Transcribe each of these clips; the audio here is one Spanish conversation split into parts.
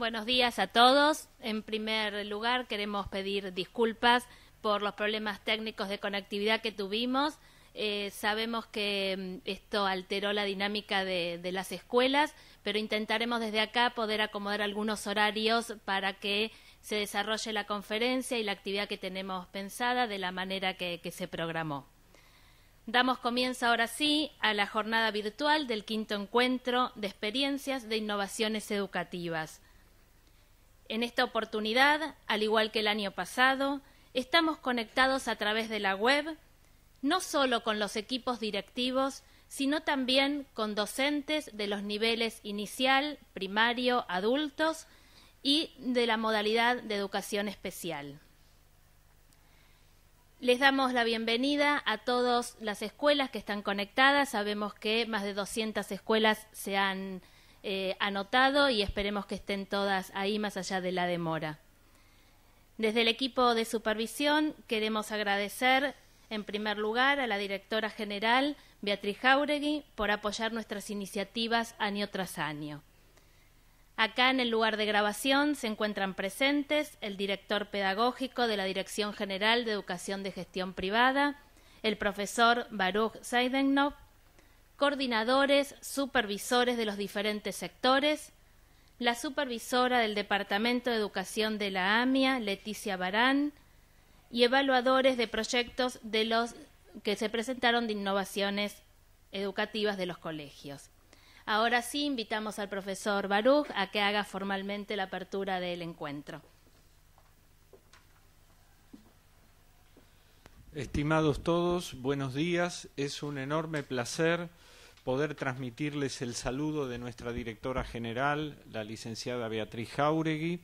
Buenos días a todos. En primer lugar, queremos pedir disculpas por los problemas técnicos de conectividad que tuvimos. Sabemos que esto alteró la dinámica de las escuelas, pero intentaremos desde acá poder acomodar algunos horarios para que se desarrolle la conferencia y la actividad que tenemos pensada de la manera que se programó. Damos comienzo ahora sí a la jornada virtual del quinto encuentro de experiencias de innovaciones educativas. En esta oportunidad, al igual que el año pasado, estamos conectados a través de la web, no solo con los equipos directivos, sino también con docentes de los niveles inicial, primario, adultos y de la modalidad de educación especial. Les damos la bienvenida a todas las escuelas que están conectadas. Sabemos que más de 200 escuelas se han anotado y esperemos que estén todas ahí más allá de la demora. Desde el equipo de supervisión queremos agradecer en primer lugar a la directora general Beatriz Jáuregui por apoyar nuestras iniciativas año tras año. Acá en el lugar de grabación se encuentran presentes el director pedagógico de la Dirección General de Educación de Gestión Privada, el profesor Baruch Seidenhoff, coordinadores, supervisores de los diferentes sectores, la supervisora del Departamento de Educación de la AMIA, Leticia Barán, y evaluadores de proyectos de los que se presentaron de innovaciones educativas de los colegios. Ahora sí, invitamos al profesor Baruch a que haga formalmente la apertura del encuentro. Estimados todos, buenos días. Es un enorme placer poder transmitirles el saludo de nuestra directora general, la licenciada Beatriz Jáuregui,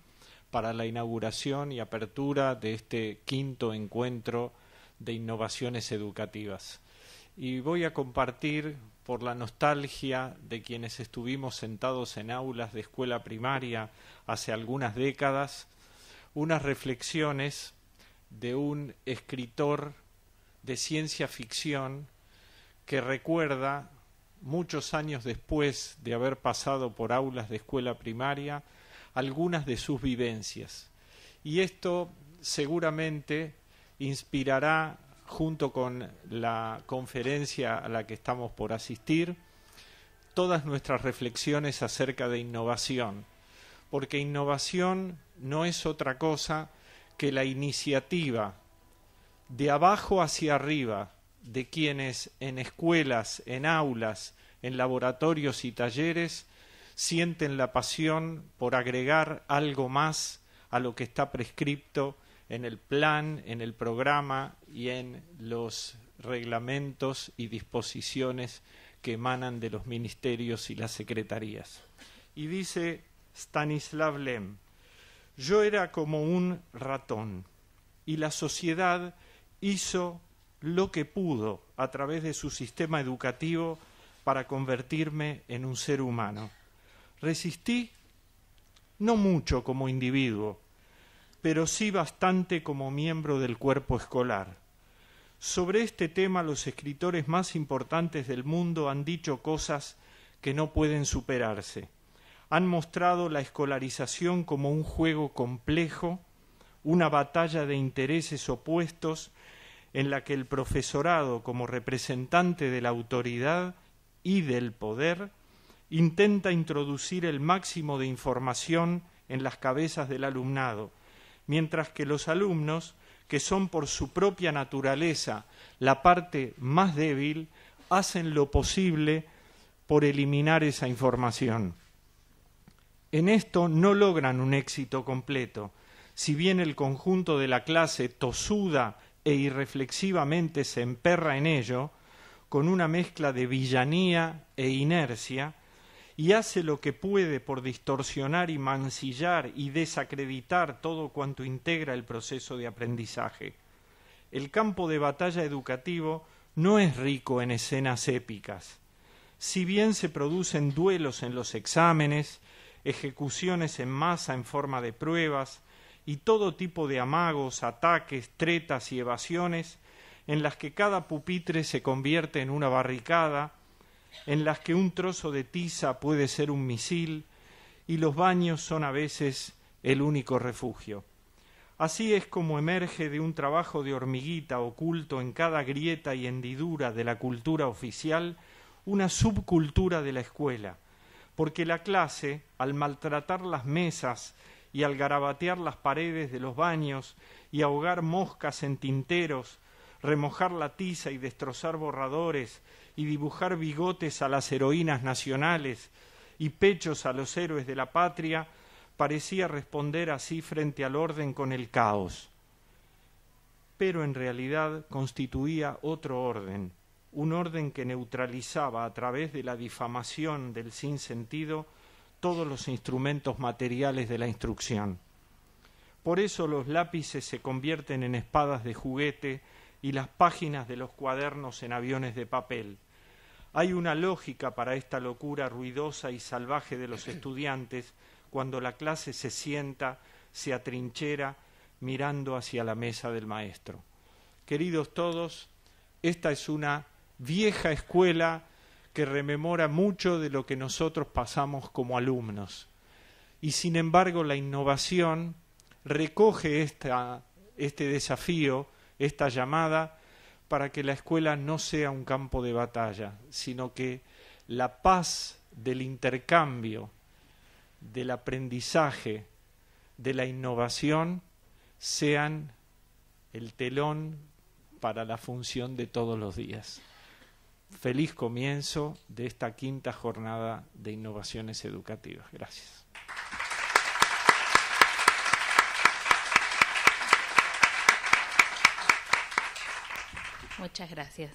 para la inauguración y apertura de este quinto encuentro de innovaciones educativas. Y voy a compartir, por la nostalgia de quienes estuvimos sentados en aulas de escuela primaria hace algunas décadas, unas reflexiones de un escritor de ciencia ficción que recuerda, muchos años después de haber pasado por aulas de escuela primaria, algunas de sus vivencias. Y esto seguramente inspirará, junto con la conferencia a la que estamos por asistir, todas nuestras reflexiones acerca de innovación, porque innovación no es otra cosa que la iniciativa de abajo hacia arriba de quienes en escuelas, en aulas, en laboratorios y talleres sienten la pasión por agregar algo más a lo que está prescripto en el plan, en el programa y en los reglamentos y disposiciones que emanan de los ministerios y las secretarías. Y dice Stanislav Lem: yo era como un ratón y la sociedad hizo lo que pudo a través de su sistema educativo para convertirme en un ser humano. Resistí, no mucho como individuo, pero sí bastante como miembro del cuerpo escolar. Sobre este tema los escritores más importantes del mundo han dicho cosas que no pueden superarse. Han mostrado la escolarización como un juego complejo, una batalla de intereses opuestos en la que el profesorado, como representante de la autoridad y del poder, intenta introducir el máximo de información en las cabezas del alumnado, mientras que los alumnos, que son por su propia naturaleza la parte más débil, hacen lo posible por eliminar esa información. En esto no logran un éxito completo, si bien el conjunto de la clase tosuda e irreflexivamente se emperra en ello, con una mezcla de villanía e inercia, y hace lo que puede por distorsionar y mancillar y desacreditar todo cuanto integra el proceso de aprendizaje. El campo de batalla educativo no es rico en escenas épicas. Si bien se producen duelos en los exámenes, ejecuciones en masa en forma de pruebas y todo tipo de amagos, ataques, tretas y evasiones en las que cada pupitre se convierte en una barricada, en las que un trozo de tiza puede ser un misil y los baños son a veces el único refugio. Así es como emerge de un trabajo de hormiguita oculto en cada grieta y hendidura de la cultura oficial una subcultura de la escuela, porque la clase, al maltratar las mesas y al garabatear las paredes de los baños y ahogar moscas en tinteros, remojar la tiza y destrozar borradores y dibujar bigotes a las heroínas nacionales y pechos a los héroes de la patria, parecía responder así frente al orden con el caos. Pero en realidad constituía otro orden, un orden que neutralizaba a través de la difamación del sinsentido todos los instrumentos materiales de la instrucción. Por eso los lápices se convierten en espadas de juguete y las páginas de los cuadernos en aviones de papel. Hay una lógica para esta locura ruidosa y salvaje de los estudiantes cuando la clase se sienta, se atrinchera, mirando hacia la mesa del maestro. Queridos todos, esta es una vieja escuela que rememora mucho de lo que nosotros pasamos como alumnos. Y sin embargo la innovación recoge este desafío, esta llamada, para que la escuela no sea un campo de batalla, sino que la paz del intercambio, del aprendizaje, de la innovación, sean el telón para la función de todos los días. Feliz comienzo de esta quinta jornada de innovaciones educativas. Gracias. Muchas gracias.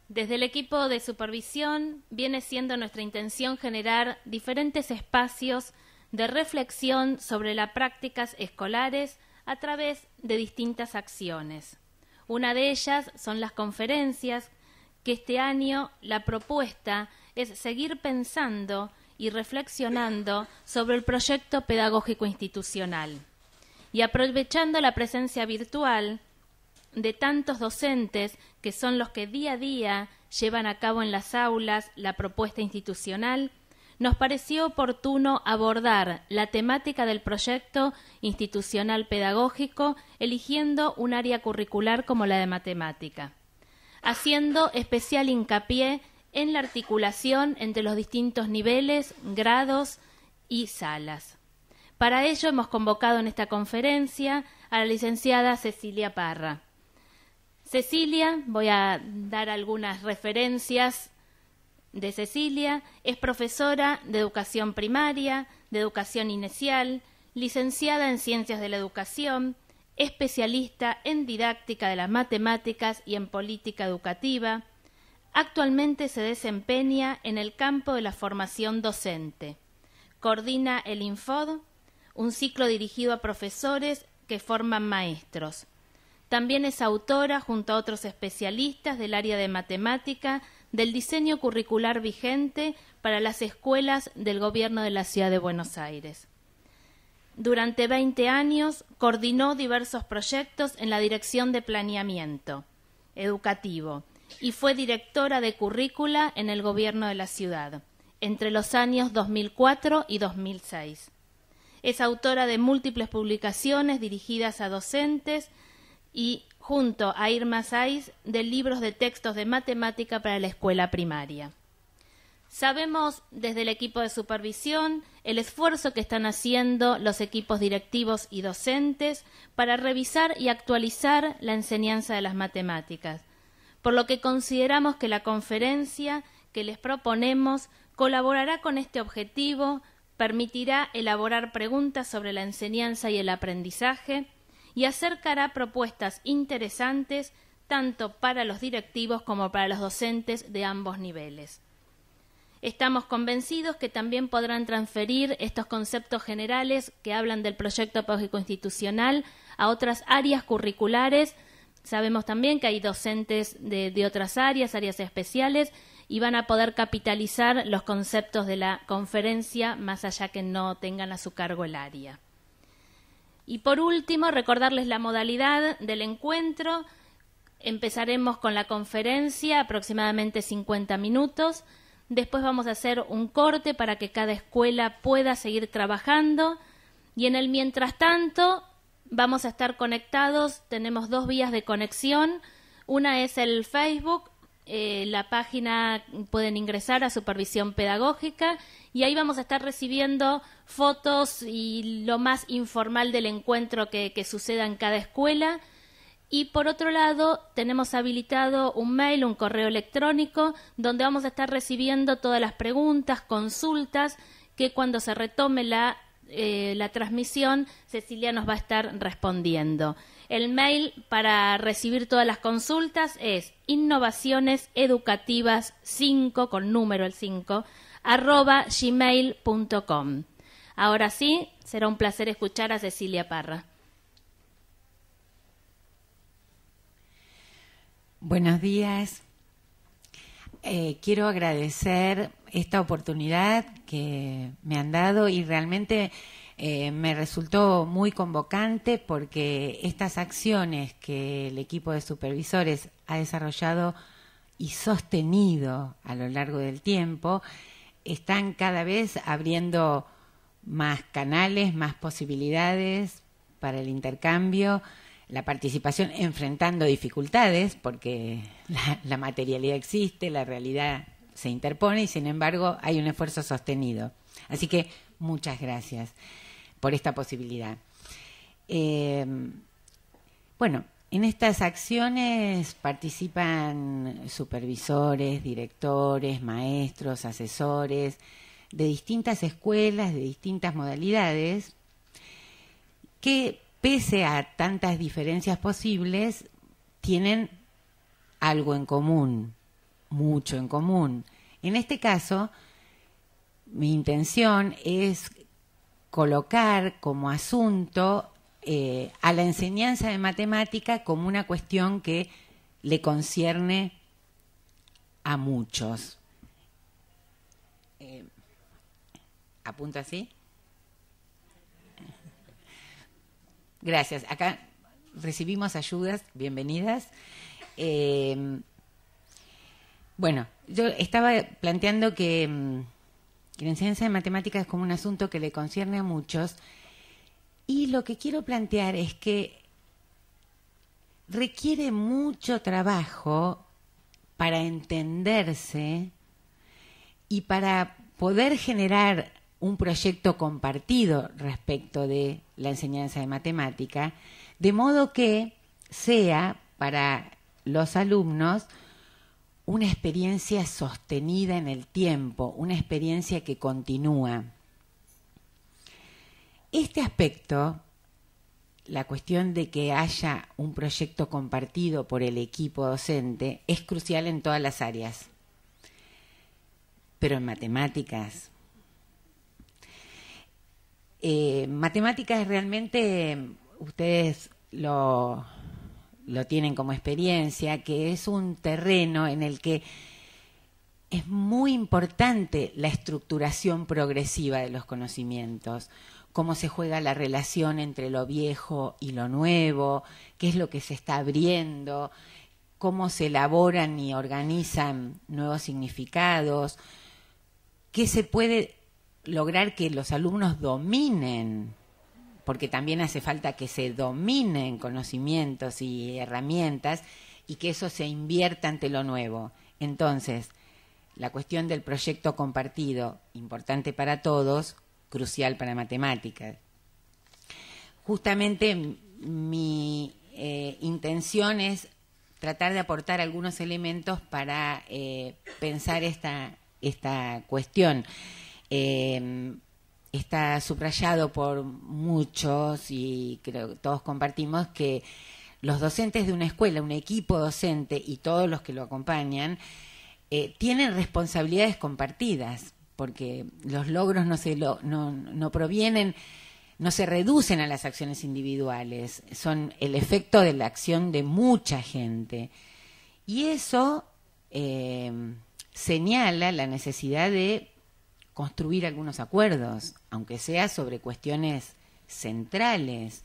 Desde el equipo de supervisión viene siendo nuestra intención generar diferentes espacios de reflexión sobre las prácticas escolares a través de distintas acciones. Una de ellas son las conferencias, que este año la propuesta es seguir pensando y reflexionando sobre el proyecto pedagógico institucional. Y aprovechando la presencia virtual de tantos docentes que son los que día a día llevan a cabo en las aulas la propuesta institucional, nos pareció oportuno abordar la temática del proyecto institucional pedagógico eligiendo un área curricular como la de matemática, haciendo especial hincapié en la articulación entre los distintos niveles, grados y salas. Para ello hemos convocado en esta conferencia a la licenciada Cecilia Parra. Cecilia, voy a dar algunas referencias de Cecilia, es profesora de educación primaria, de educación inicial, licenciada en Ciencias de la Educación, especialista en didáctica de las matemáticas y en política educativa. Actualmente se desempeña en el campo de la formación docente. Coordina el Infod, un ciclo dirigido a profesores que forman maestros. También es autora, junto a otros especialistas del área de matemática, del diseño curricular vigente para las escuelas del Gobierno de la Ciudad de Buenos Aires. Durante 20 años coordinó diversos proyectos en la Dirección de Planeamiento Educativo y fue directora de currícula en el Gobierno de la Ciudad, entre los años 2004 y 2006. Es autora de múltiples publicaciones dirigidas a docentes y, junto a Irma Saiz, de libros de textos de matemática para la escuela primaria. Sabemos desde el equipo de supervisión el esfuerzo que están haciendo los equipos directivos y docentes para revisar y actualizar la enseñanza de las matemáticas, por lo que consideramos que la conferencia que les proponemos colaborará con este objetivo, permitirá elaborar preguntas sobre la enseñanza y el aprendizaje y acercará propuestas interesantes tanto para los directivos como para los docentes de ambos niveles. Estamos convencidos que también podrán transferir estos conceptos generales que hablan del proyecto pedagógico institucional a otras áreas curriculares. Sabemos también que hay docentes de otras áreas especiales, y van a poder capitalizar los conceptos de la conferencia más allá que no tengan a su cargo el área. Y por último, recordarles la modalidad del encuentro. Empezaremos con la conferencia, aproximadamente 50 minutos. Después vamos a hacer un corte para que cada escuela pueda seguir trabajando. Y en el mientras tanto vamos a estar conectados. Tenemos 2 vías de conexión. Una es el Facebook. La página pueden ingresar a Supervisión Pedagógica y ahí vamos a estar recibiendo fotos y lo más informal del encuentro que suceda en cada escuela. Y por otro lado, tenemos habilitado un mail, un correo electrónico, donde vamos a estar recibiendo todas las preguntas, consultas, que cuando se retome la transmisión, Cecilia nos va a estar respondiendo. El mail para recibir todas las consultas es innovacioneseducativas5, con número el 5, @gmail.com. Ahora sí, será un placer escuchar a Cecilia Parra. Buenos días. Quiero agradecer esta oportunidad que me han dado y realmente me resultó muy convocante porque estas acciones que el equipo de supervisores ha desarrollado y sostenido a lo largo del tiempo están cada vez abriendo más canales, más posibilidades para el intercambio, la participación, enfrentando dificultades, porque la materialidad existe, la realidad se interpone y sin embargo hay un esfuerzo sostenido. Así que muchas gracias por esta posibilidad. Bueno, en estas acciones participan supervisores, directores, maestros, asesores de distintas escuelas, de distintas modalidades, que pese a tantas diferencias posibles, tienen algo en común, mucho en común. En este caso, mi intención es colocar como asunto a la enseñanza de matemática como una cuestión que le concierne a muchos. ¿Apunto así? Gracias. Acá recibimos ayudas, bienvenidas. Bueno, yo estaba planteando que la enseñanza de matemáticas es como un asunto que le concierne a muchos, y lo que quiero plantear es que requiere mucho trabajo para entenderse y para poder generar un proyecto compartido respecto de la enseñanza de matemática, de modo que sea para los alumnos una experiencia sostenida en el tiempo, una experiencia que continúa. Este aspecto, la cuestión de que haya un proyecto compartido por el equipo docente, es crucial en todas las áreas. Pero en matemáticas, matemáticas realmente ustedes lo tienen como experiencia, que es un terreno en el que es muy importante la estructuración progresiva de los conocimientos, cómo se juega la relación entre lo viejo y lo nuevo, qué es lo que se está abriendo, cómo se elaboran y organizan nuevos significados, qué se puede lograr que los alumnos dominen, porque también hace falta que se dominen conocimientos y herramientas y que eso se invierta ante lo nuevo. Entonces, la cuestión del proyecto compartido, importante para todos, crucial para matemáticas. Justamente mi intención es tratar de aportar algunos elementos para pensar esta cuestión. Está subrayado por muchos y creo que todos compartimos que los docentes de una escuela, un equipo docente y todos los que lo acompañan tienen responsabilidades compartidas, porque los logros no provienen, no se reducen a las acciones individuales, son el efecto de la acción de mucha gente. Y eso señala la necesidad de construir algunos acuerdos, aunque sea sobre cuestiones centrales.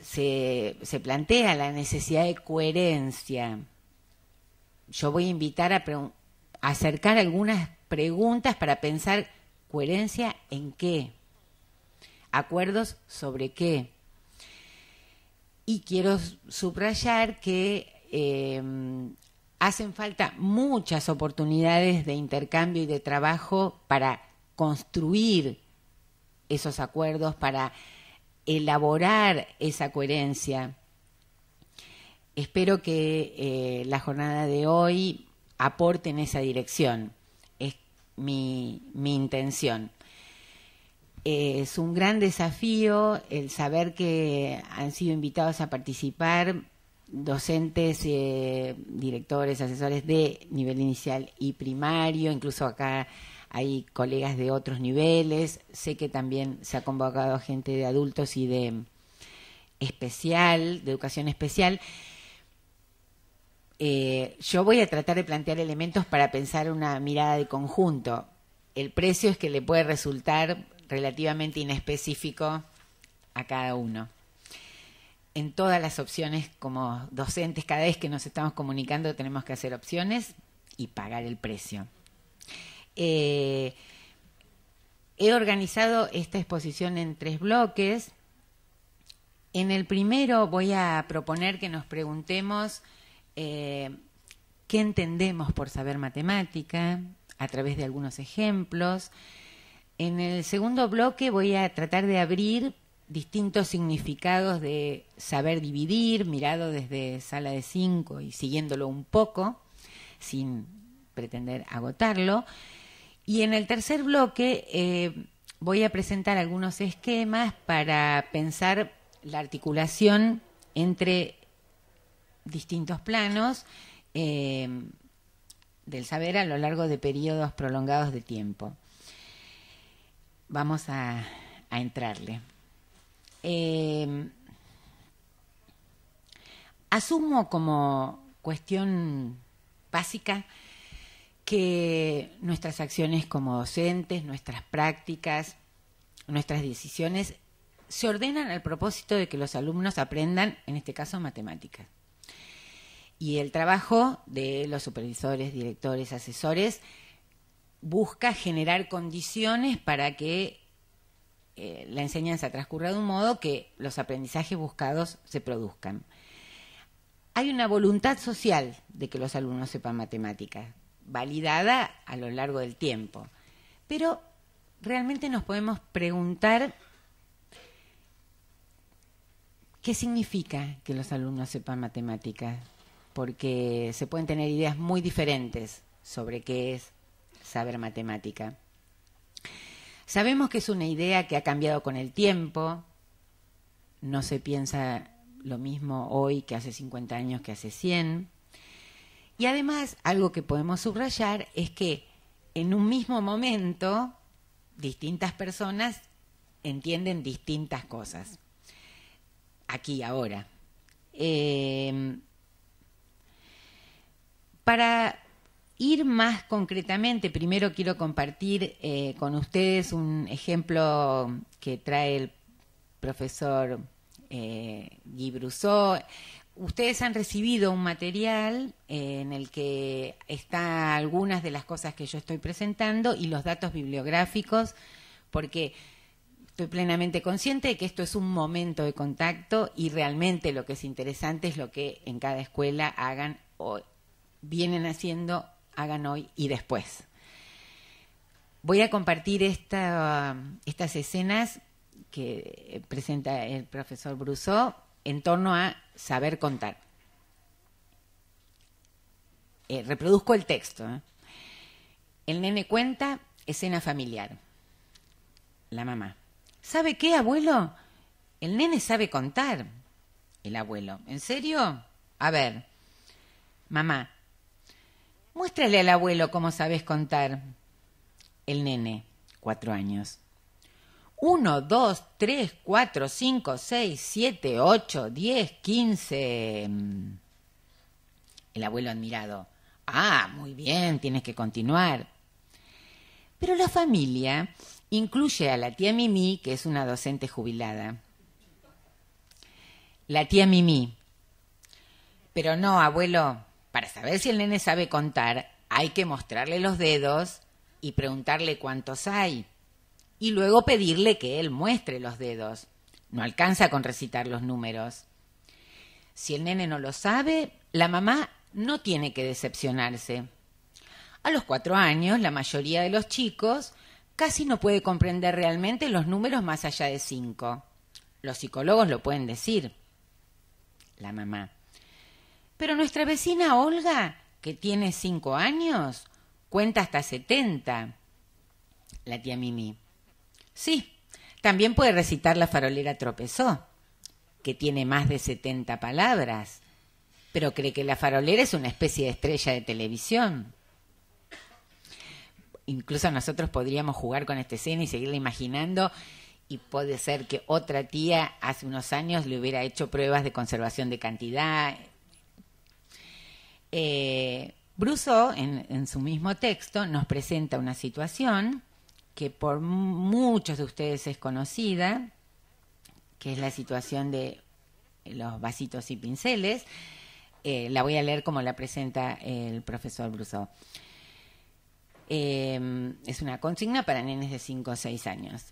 Se plantea la necesidad de coherencia. Yo voy a invitar acercar algunas preguntas para pensar coherencia en qué, acuerdos sobre qué. Y quiero subrayar que hacen falta muchas oportunidades de intercambio y de trabajo para construir esos acuerdos, para elaborar esa coherencia. Espero que la jornada de hoy aporte en esa dirección. Es mi intención. Es un gran desafío el saber que han sido invitados a participar docentes, directores, asesores de nivel inicial y primario, incluso acá hay colegas de otros niveles. Sé que también se ha convocado gente de adultos y de especial, de educación especial. Yo voy a tratar de plantear elementos para pensar una mirada de conjunto. El precio es que le puede resultar relativamente inespecífico a cada uno. En todas las opciones, como docentes, cada vez que nos estamos comunicando tenemos que hacer opciones y pagar el precio. He organizado esta exposición en 3 bloques. En el primero voy a proponer que nos preguntemos qué entendemos por saber matemática a través de algunos ejemplos. En el segundo bloque voy a tratar de abrir distintos significados de saber dividir, mirado desde sala de 5 y siguiéndolo un poco, sin pretender agotarlo. Y en el tercer bloque voy a presentar algunos esquemas para pensar la articulación entre distintos planos del saber a lo largo de periodos prolongados de tiempo. Vamos a entrarle. Asumo como cuestión básica que nuestras acciones como docentes, nuestras prácticas, nuestras decisiones se ordenan al propósito de que los alumnos aprendan, en este caso, matemáticas. Y el trabajo de los supervisores, directores, asesores busca generar condiciones para que la enseñanza transcurra de un modo que los aprendizajes buscados se produzcan. Hay una voluntad social de que los alumnos sepan matemáticas, validada a lo largo del tiempo. Pero realmente nos podemos preguntar qué significa que los alumnos sepan matemáticas, porque se pueden tener ideas muy diferentes sobre qué es saber matemática. Sabemos que es una idea que ha cambiado con el tiempo, no se piensa lo mismo hoy que hace 50 años que hace 100. Y además, algo que podemos subrayar es que en un mismo momento distintas personas entienden distintas cosas. Aquí, ahora. Para ir más concretamente, primero quiero compartir con ustedes un ejemplo que trae el profesor Guy Brousseau. Ustedes han recibido un material en el que están algunas de las cosas que yo estoy presentando y los datos bibliográficos, porque estoy plenamente consciente de que esto es un momento de contacto y realmente lo que es interesante es lo que en cada escuela hagan o vienen haciendo, hagan hoy y después. Voy a compartir estas escenas que presenta el profesor Brousseau en torno a saber contar. Reproduzco el texto. El nene cuenta, escena familiar. La mamá: ¿sabe qué, abuelo? El nene sabe contar. El abuelo: ¿en serio? A ver. Mamá: muéstrale al abuelo cómo sabes contar. El nene: 4 años. 1, 2, 3, 4, 5, 6, 7, 8, 10, 15. El abuelo admirado: ah, muy bien, tienes que continuar. Pero la familia incluye a la tía Mimi, que es una docente jubilada. La tía Mimi: pero no, abuelo, para saber si el nene sabe contar, hay que mostrarle los dedos y preguntarle cuántos hay. Y luego pedirle que él muestre los dedos. No alcanza con recitar los números. Si el nene no lo sabe, la mamá no tiene que decepcionarse. A los 4 años, la mayoría de los chicos casi no puede comprender realmente los números más allá de 5. Los psicólogos lo pueden decir. La mamá. Pero nuestra vecina Olga, que tiene 5 años, cuenta hasta 70. La tía Mimi. Sí, también puede recitar La farolera tropezó, que tiene más de 70 palabras, pero cree que la farolera es una especie de estrella de televisión. Incluso nosotros podríamos jugar con esta escena y seguirla imaginando, y puede ser que otra tía hace unos años le hubiera hecho pruebas de conservación de cantidad. Brousseau, en su mismo texto, nos presenta una situación que por muchos de ustedes es conocida, que es la situación de los vasitos y pinceles. La voy a leer como la presenta el profesor Brousseau. Es una consigna para nenes de 5 o 6 años.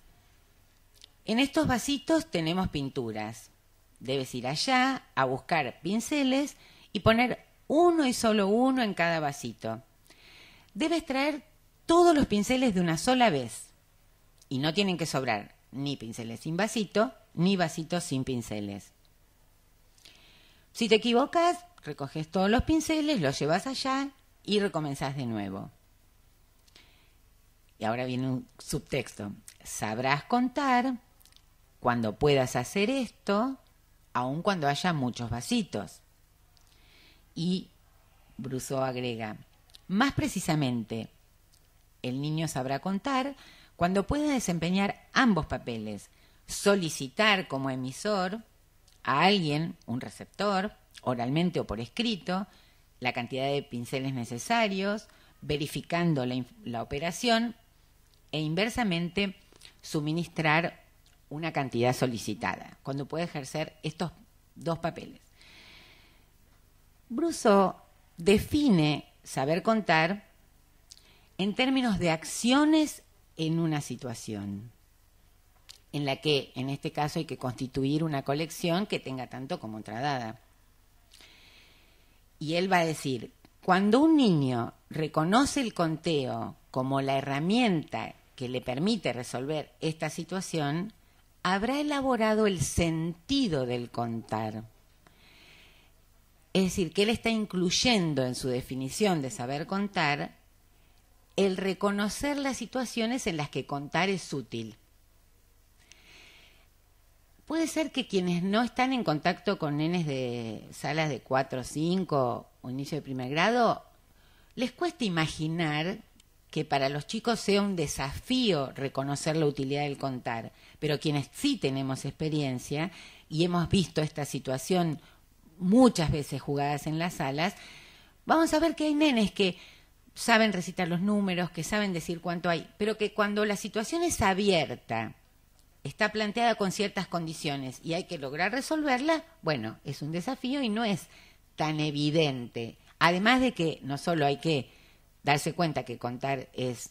En estos vasitos tenemos pinturas. Debes ir allá a buscar pinceles y poner uno y solo uno en cada vasito. Debes traer todos los pinceles de una sola vez. Y no tienen que sobrar ni pinceles sin vasito, ni vasitos sin pinceles. Si te equivocas, recoges todos los pinceles, los llevas allá y recomenzás de nuevo. Y ahora viene un subtexto. Sabrás contar cuando puedas hacer esto, aun cuando haya muchos vasitos. Y Brousseau agrega, más precisamente, el niño sabrá contar cuando pueda desempeñar ambos papeles, solicitar como emisor a alguien, un receptor, oralmente o por escrito, la cantidad de pinceles necesarios, verificando la operación, e inversamente suministrar una cantidad solicitada, cuando puede ejercer estos dos papeles. Brousseau define saber contar en términos de acciones en una situación, en la que, en este caso, hay que constituir una colección que tenga tanto como otra dada. Y él va a decir, cuando un niño reconoce el conteo como la herramienta que le permite resolver esta situación, habrá elaborado el sentido del contar. Es decir, que él está incluyendo en su definición de saber contar el reconocer las situaciones en las que contar es útil. Puede ser que quienes no están en contacto con nenes de salas de 4 o 5 o inicio de primer grado, les cueste imaginar que para los chicos sea un desafío reconocer la utilidad del contar. Pero quienes sí tenemos experiencia y hemos visto esta situación muchas veces jugadas en las salas, vamos a ver que hay nenes que saben recitar los números, que saben decir cuánto hay, pero que cuando la situación es abierta, está planteada con ciertas condiciones y hay que lograr resolverla, bueno, es un desafío y no es tan evidente. Además de que no solo hay que darse cuenta que contar es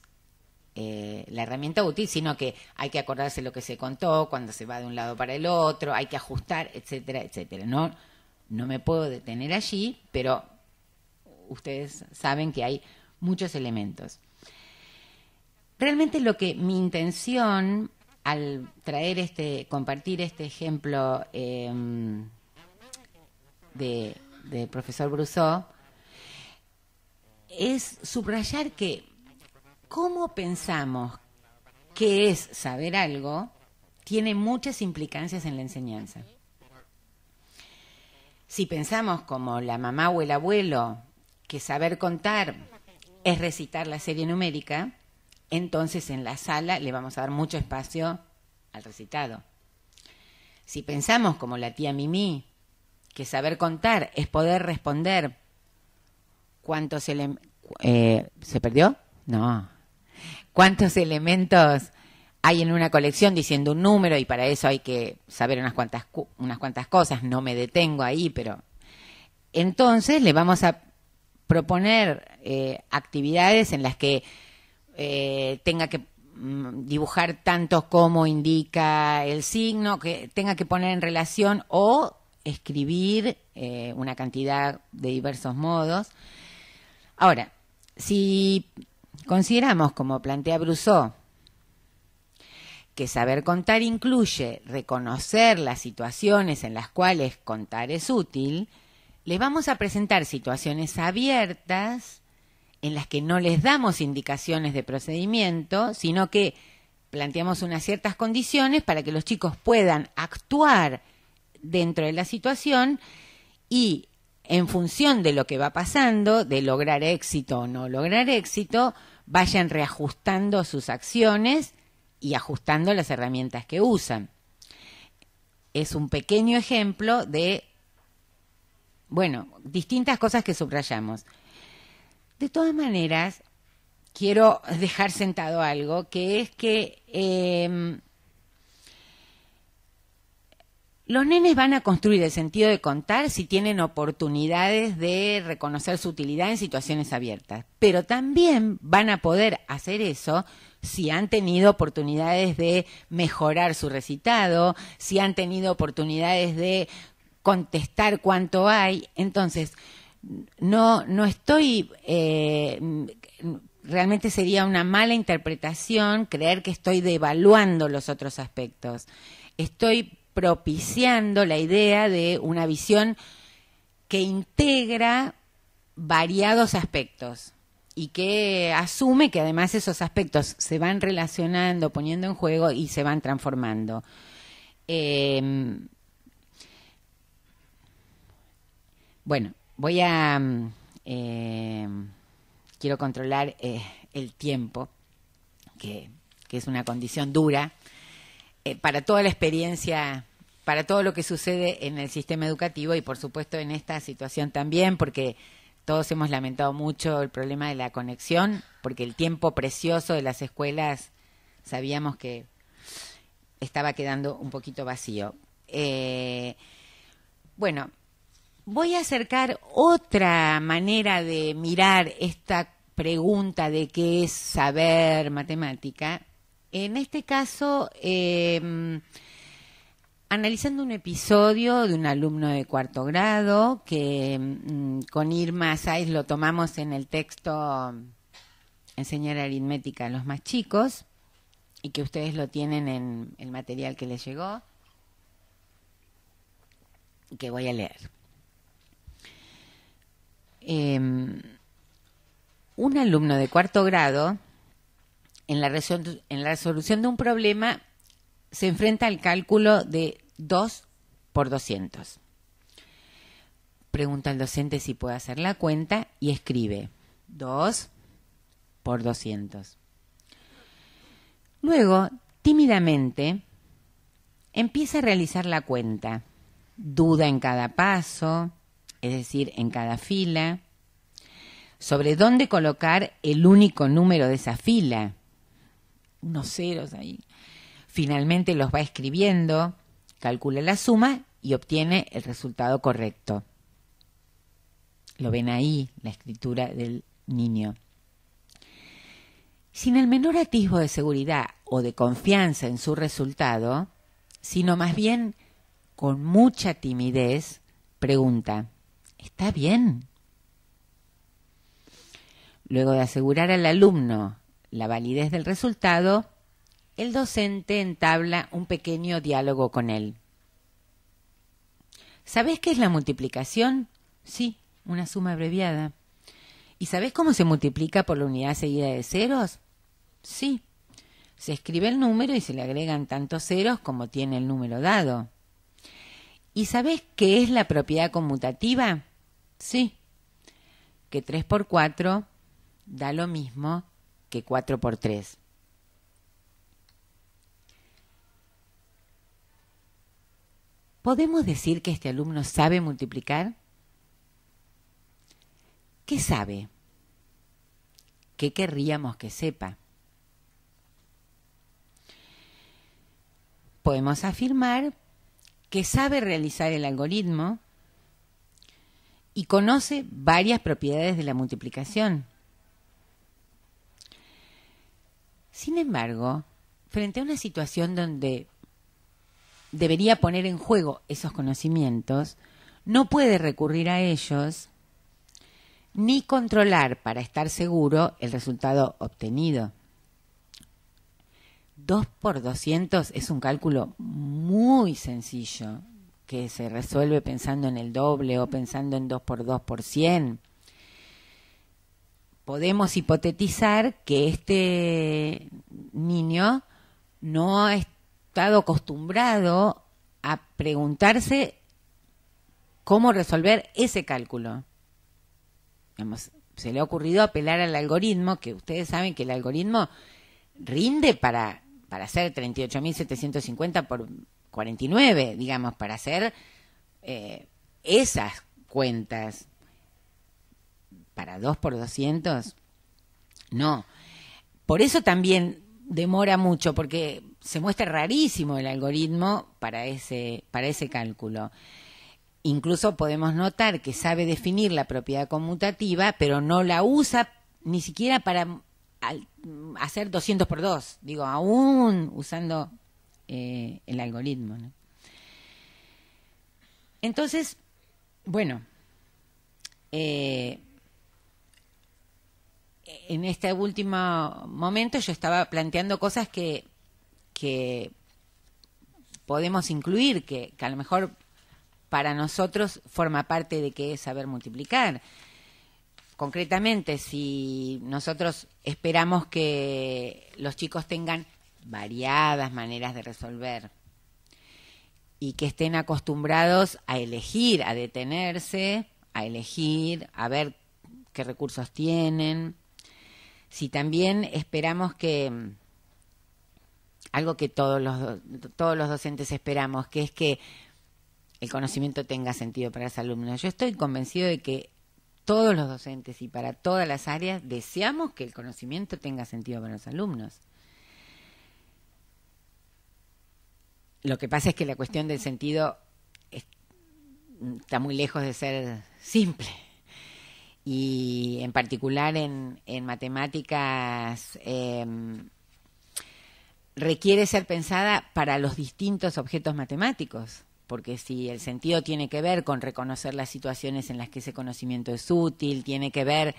la herramienta útil, sino que hay que acordarse lo que se contó, cuando se va de un lado para el otro, hay que ajustar, etcétera, etcétera. No me puedo detener allí, pero ustedes saben que hay muchos elementos. Realmente mi intención al compartir este ejemplo de profesor Brousseau es subrayar que cómo pensamos qué es saber algo tiene muchas implicancias en la enseñanza. Si pensamos como la mamá o el abuelo que saber contar es recitar la serie numérica, entonces en la sala le vamos a dar mucho espacio al recitado. Si pensamos como la tía Mimi que saber contar es poder responder cuántos elementos... ¿Se perdió? No. ¿Cuántos elementos hay en una colección diciendo un número y para eso hay que saber unas cuantas cosas? No me detengo ahí, pero... Entonces le vamos a proponer actividades en las que tenga que dibujar tanto como indica el signo, que tenga que poner en relación o escribir una cantidad de diversos modos. Ahora, si consideramos, como plantea Brousseau, que saber contar incluye reconocer las situaciones en las cuales contar es útil, les vamos a presentar situaciones abiertas en las que no les damos indicaciones de procedimiento, sino que planteamos unas ciertas condiciones para que los chicos puedan actuar dentro de la situación y en función de lo que va pasando, de lograr éxito o no lograr éxito, vayan reajustando sus acciones y ajustando las herramientas que usan. Es un pequeño ejemplo de, distintas cosas que subrayamos. De todas maneras, quiero dejar sentado algo, que es que los nenes van a construir el sentido de contar si tienen oportunidades de reconocer su utilidad en situaciones abiertas, pero también van a poder hacer eso si han tenido oportunidades de mejorar su recitado, si han tenido oportunidades de contestar cuánto hay. Entonces, no estoy, realmente sería una mala interpretación creer que estoy devaluando los otros aspectos. Estoy propiciando la idea de una visión que integra variados aspectos y que asume que además esos aspectos se van relacionando, poniendo en juego y se van transformando. Quiero controlar el tiempo, que es una condición dura para toda la experiencia, para todo lo que sucede en el sistema educativo y por supuesto en esta situación también, porque todos hemos lamentado mucho el problema de la conexión, porque el tiempo precioso de las escuelas sabíamos que estaba quedando un poquito vacío. Voy a acercar otra manera de mirar esta pregunta de qué es saber matemática. En este caso, analizando un episodio de un alumno de cuarto grado que con Irma Sáiz lo tomamos en el texto Enseñar aritmética a los más chicos y que ustedes lo tienen en el material que les llegó y que voy a leer. Un alumno de cuarto grado en la resolución de un problema se enfrenta al cálculo de 2 por 200. Pregunta al docente si puede hacer la cuenta y escribe 2 por 200. Luego, tímidamente, empieza a realizar la cuenta. Duda en cada paso, es decir, en cada fila, sobre dónde colocar el único número de esa fila. Unos ceros ahí. Finalmente los va escribiendo, calcula la suma y obtiene el resultado correcto. Lo ven ahí, la escritura del niño. Sin el menor atisbo de seguridad o de confianza en su resultado, sino más bien con mucha timidez, pregunta: ¿está bien? Luego de asegurar al alumno la validez del resultado, el docente entabla un pequeño diálogo con él. ¿Sabés qué es la multiplicación? Sí, una suma abreviada. ¿Y sabés cómo se multiplica por la unidad seguida de ceros? Sí. Se escribe el número y se le agregan tantos ceros como tiene el número dado. ¿Y sabés qué es la propiedad conmutativa? Sí. Que 3 por 4 da lo mismo que 4 por 3. ¿Podemos decir que este alumno sabe multiplicar? ¿Qué sabe? ¿Qué querríamos que sepa? Podemos afirmar que sabe realizar el algoritmo y conoce varias propiedades de la multiplicación. Sin embargo, frente a una situación donde debería poner en juego esos conocimientos, no puede recurrir a ellos ni controlar para estar seguro el resultado obtenido. 2 por 200 es un cálculo muy sencillo, que se resuelve pensando en el doble o pensando en 2 por 2 por 100. Podemos hipotetizar que este niño no ha estado acostumbrado a preguntarse cómo resolver ese cálculo. Digamos, se le ha ocurrido apelar al algoritmo, que ustedes saben que el algoritmo rinde para hacer 38.750 por 49, digamos, para hacer esas cuentas. Para 2 por 200, no. Por eso también demora mucho, porque se muestra rarísimo el algoritmo para ese cálculo. Incluso podemos notar que sabe definir la propiedad conmutativa, pero no la usa ni siquiera para hacer 200 por 2, digo, aún usando el algoritmo, ¿no? Entonces, bueno, en este último momento yo estaba planteando cosas que podemos incluir, que a lo mejor para nosotros forma parte de qué es saber multiplicar. Concretamente, si nosotros esperamos que los chicos tengan variadas maneras de resolver y que estén acostumbrados a elegir, a detenerse, a elegir, a ver qué recursos tienen. Si también esperamos que, algo que todos los docentes esperamos, que es que el conocimiento tenga sentido para los alumnos. Yo estoy convencido de que todos los docentes y para todas las áreas deseamos que el conocimiento tenga sentido para los alumnos. Lo que pasa es que la cuestión del sentido está muy lejos de ser simple. Y en particular en matemáticas requiere ser pensada para los distintos objetos matemáticos, porque si el sentido tiene que ver con reconocer las situaciones en las que ese conocimiento es útil, tiene que ver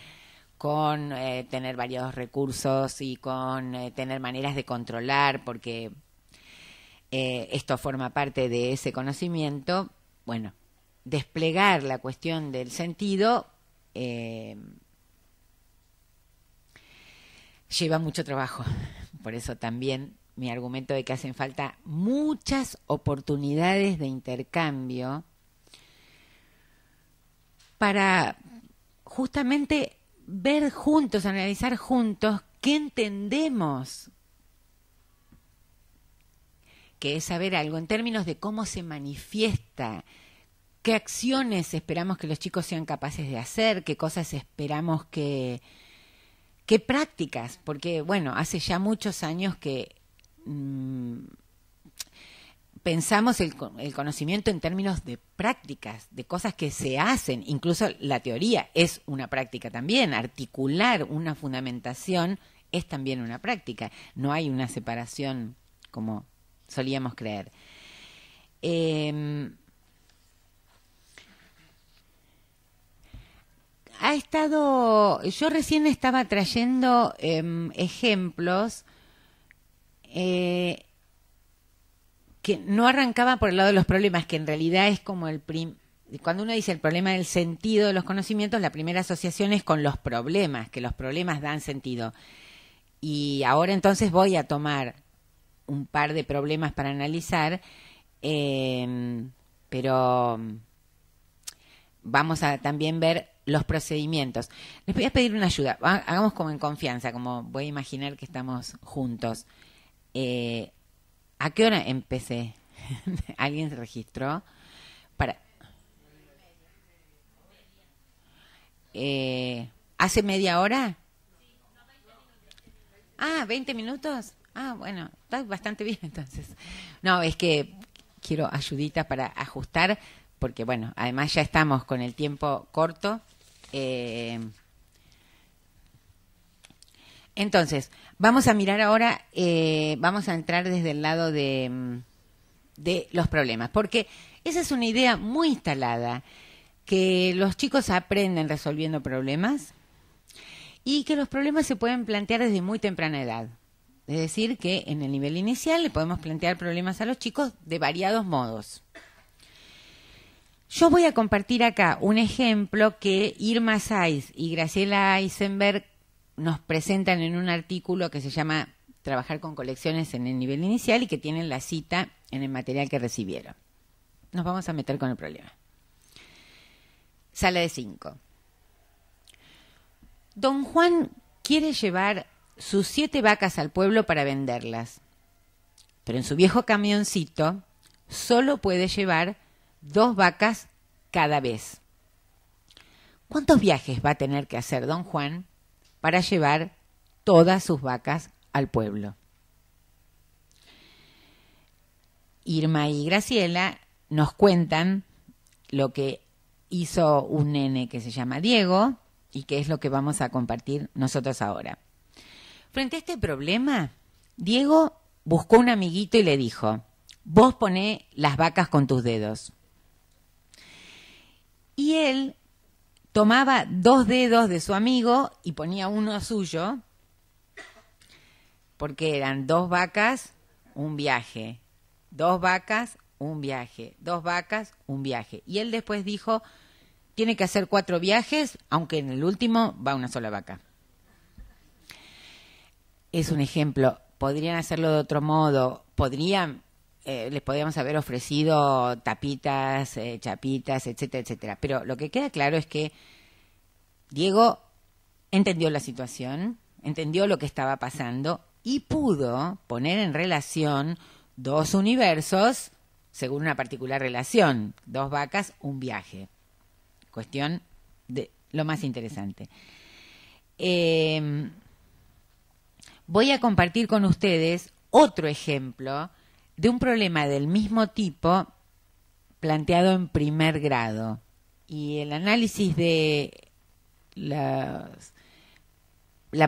con tener varios recursos y con tener maneras de controlar, porque esto forma parte de ese conocimiento, bueno, desplegar la cuestión del sentido lleva mucho trabajo. Por eso también mi argumento de que hacen falta muchas oportunidades de intercambio para justamente ver juntos, analizar juntos qué entendemos que es saber algo en términos de cómo se manifiesta, qué acciones esperamos que los chicos sean capaces de hacer, qué cosas esperamos qué prácticas, porque bueno, hace ya muchos años que pensamos el conocimiento en términos de prácticas, de cosas que se hacen, incluso la teoría es una práctica también, articular una fundamentación es también una práctica, no hay una separación como solíamos creer. Yo recién estaba trayendo ejemplos que no arrancaban por el lado de los problemas, que en realidad es como cuando uno dice el problema del sentido de los conocimientos, la primera asociación es con los problemas, que los problemas dan sentido. Y ahora entonces voy a tomar un par de problemas para analizar, pero vamos a también ver los procedimientos. Les voy a pedir una ayuda. Hagamos como en confianza, como voy a imaginar que estamos juntos. ¿A qué hora empecé? ¿Alguien se registró? ¿Hace media hora? Ah, 20 minutos. Ah, bueno, está bastante bien entonces. No, es que quiero ayudita para ajustar, porque bueno, además ya estamos con el tiempo corto. Entonces, vamos a mirar ahora, vamos a entrar desde el lado de los problemas, porque esa es una idea muy instalada, que los chicos aprenden resolviendo problemas y que los problemas se pueden plantear desde muy temprana edad. Es decir, que en el nivel inicial le podemos plantear problemas a los chicos de variados modos. Yo voy a compartir acá un ejemplo que Irma Saiz y Graciela Eisenberg nos presentan en un artículo que se llama Trabajar con colecciones en el nivel inicial y que tienen la cita en el material que recibieron. Nos vamos a meter con el problema. Sala de 5. Don Juan quiere llevar sus 7 vacas al pueblo para venderlas, pero en su viejo camioncito solo puede llevar 2 vacas cada vez. ¿Cuántos viajes va a tener que hacer don Juan para llevar todas sus vacas al pueblo? Irma y Graciela nos cuentan lo que hizo un nene que se llama Diego y que es lo que vamos a compartir nosotros ahora. Frente a este problema, Diego buscó un amiguito y le dijo: vos poné las vacas con tus dedos. Y él tomaba 2 dedos de su amigo y ponía uno suyo, porque eran 2 vacas, un viaje, 2 vacas, un viaje, 2 vacas, un viaje. Y él después dijo, tiene que hacer 4 viajes, aunque en el último va una sola vaca. Es un ejemplo. Podrían hacerlo de otro modo. Les podríamos haber ofrecido tapitas, chapitas, etcétera, etcétera. Pero lo que queda claro es que Diego entendió la situación, entendió lo que estaba pasando y pudo poner en relación 2 universos según una particular relación. 2 vacas, un viaje. Cuestión de lo más interesante. Voy a compartir con ustedes otro ejemplo de un problema del mismo tipo planteado en primer grado. Y el análisis de la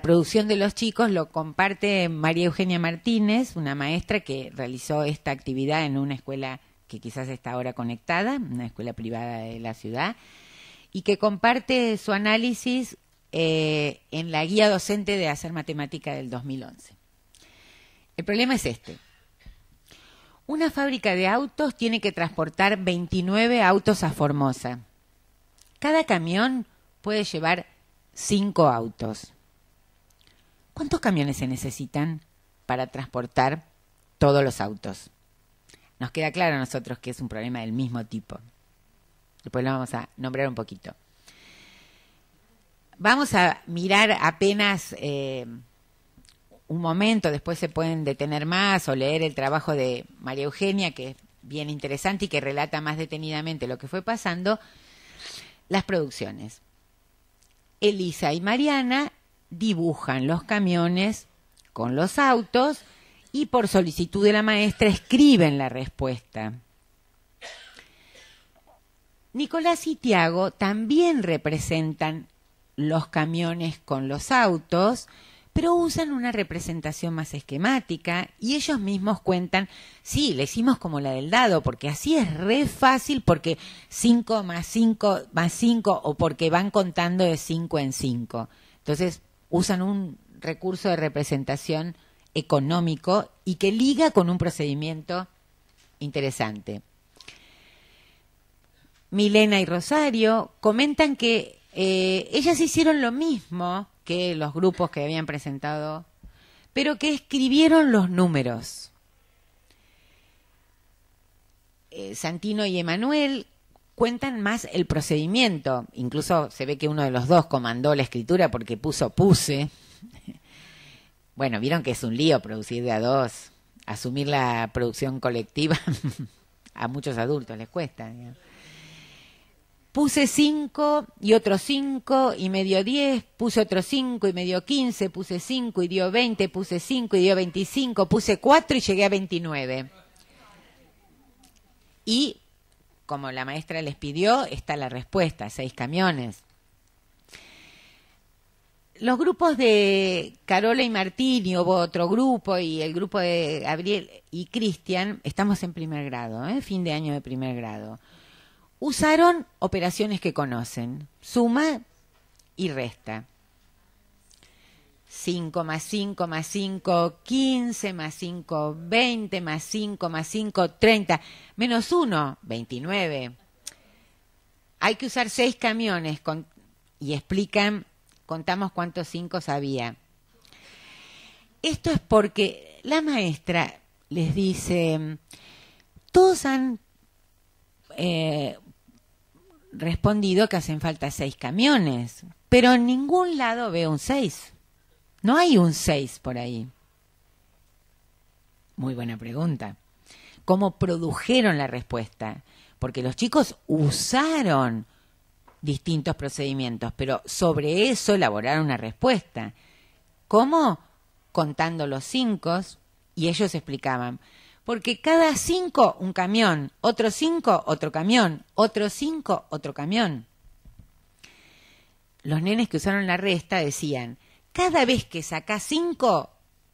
producción de los chicos lo comparte María Eugenia Martínez, una maestra que realizó esta actividad en una escuela que quizás está ahora conectada, una escuela privada de la ciudad, y que comparte su análisis en la guía docente de hacer matemática del 2011. El problema es este. Una fábrica de autos tiene que transportar 29 autos a Formosa. Cada camión puede llevar 5 autos. ¿Cuántos camiones se necesitan para transportar todos los autos? Nos queda claro a nosotros que es un problema del mismo tipo. Después lo vamos a nombrar un poquito. Vamos a mirar apenas un momento, después se pueden detener más o leer el trabajo de María Eugenia, que es bien interesante y que relata más detenidamente lo que fue pasando, las producciones. Elisa y Mariana dibujan los camiones con los autos y por solicitud de la maestra escriben la respuesta. Nicolás y Tiago también representan los camiones con los autos, pero usan una representación más esquemática y ellos mismos cuentan, sí, le hicimos como la del dado, porque así es re fácil, porque 5 más 5 más 5, o porque van contando de 5 en 5. Entonces usan un recurso de representación económico y que liga con un procedimiento interesante. Milena y Rosario comentan que ellas hicieron lo mismo que los grupos que habían presentado, pero que escribieron los números. Santino y Emanuel cuentan más el procedimiento. Incluso se ve que uno de los dos comandó la escritura porque puse. Bueno, vieron que es un lío producir de a 2. Asumir la producción colectiva a muchos adultos les cuesta, digamos. Puse 5 y otros 5 y me dio 10, puse otros 5 y me dio 15, puse 5 y dio 20, puse 5 y dio 25, puse 4 y llegué a 29. Y como la maestra les pidió, está la respuesta, 6 camiones. Los grupos de Carola y Martín, y hubo otro grupo, y el grupo de Gabriel y Cristian, estamos en primer grado, fin de año de primer grado. Usaron operaciones que conocen, suma y resta. 5 más 5 más 5, 15, más 5, 20, más 5 más 5, 30, menos 1, 29. Hay que usar 6 camiones y explican, contamos cuántos 5 había. Esto es porque la maestra les dice, todos han respondido que hacen falta 6 camiones, pero en ningún lado veo un 6. No hay un 6 por ahí. Muy buena pregunta. ¿Cómo produjeron la respuesta? Porque los chicos usaron distintos procedimientos, pero sobre eso elaboraron una respuesta. ¿Cómo? Contando los 5, y ellos explicaban, porque cada 5 un camión, otro 5 otro camión, otro 5 otro camión. Los nenes que usaron la resta decían, cada vez que sacás 5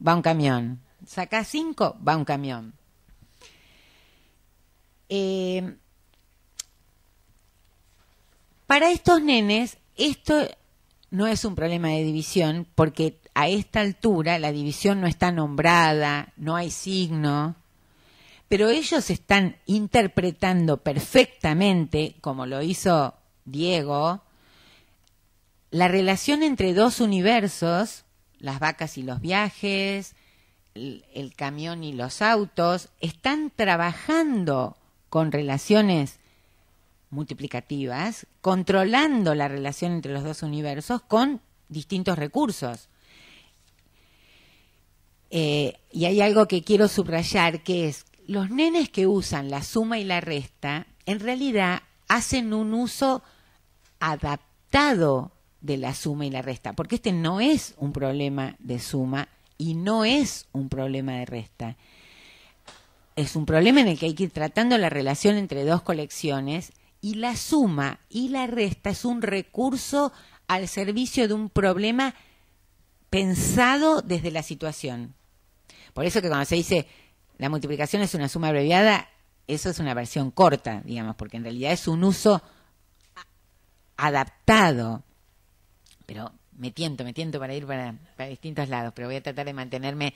va un camión, sacás 5 va un camión. Para estos nenes, esto no es un problema de división, porque a esta altura la división no está nombrada, no hay signo, pero ellos están interpretando perfectamente, como lo hizo Diego, la relación entre dos universos, las vacas y los viajes, el camión y los autos, están trabajando con relaciones multiplicativas, controlando la relación entre los dos universos con distintos recursos. Y hay algo que quiero subrayar, que es, los nenes que usan la suma y la resta, en realidad hacen un uso adaptado de la suma y la resta, porque este no es un problema de suma y no es un problema de resta. Es un problema en el que hay que ir tratando la relación entre dos colecciones, y la suma y la resta es un recurso al servicio de un problema pensado desde la situación. Por eso que cuando se dice la multiplicación es una suma abreviada, eso es una versión corta, digamos, porque en realidad es un uso adaptado. Pero me tiento para ir para distintos lados, pero voy a tratar de mantenerme.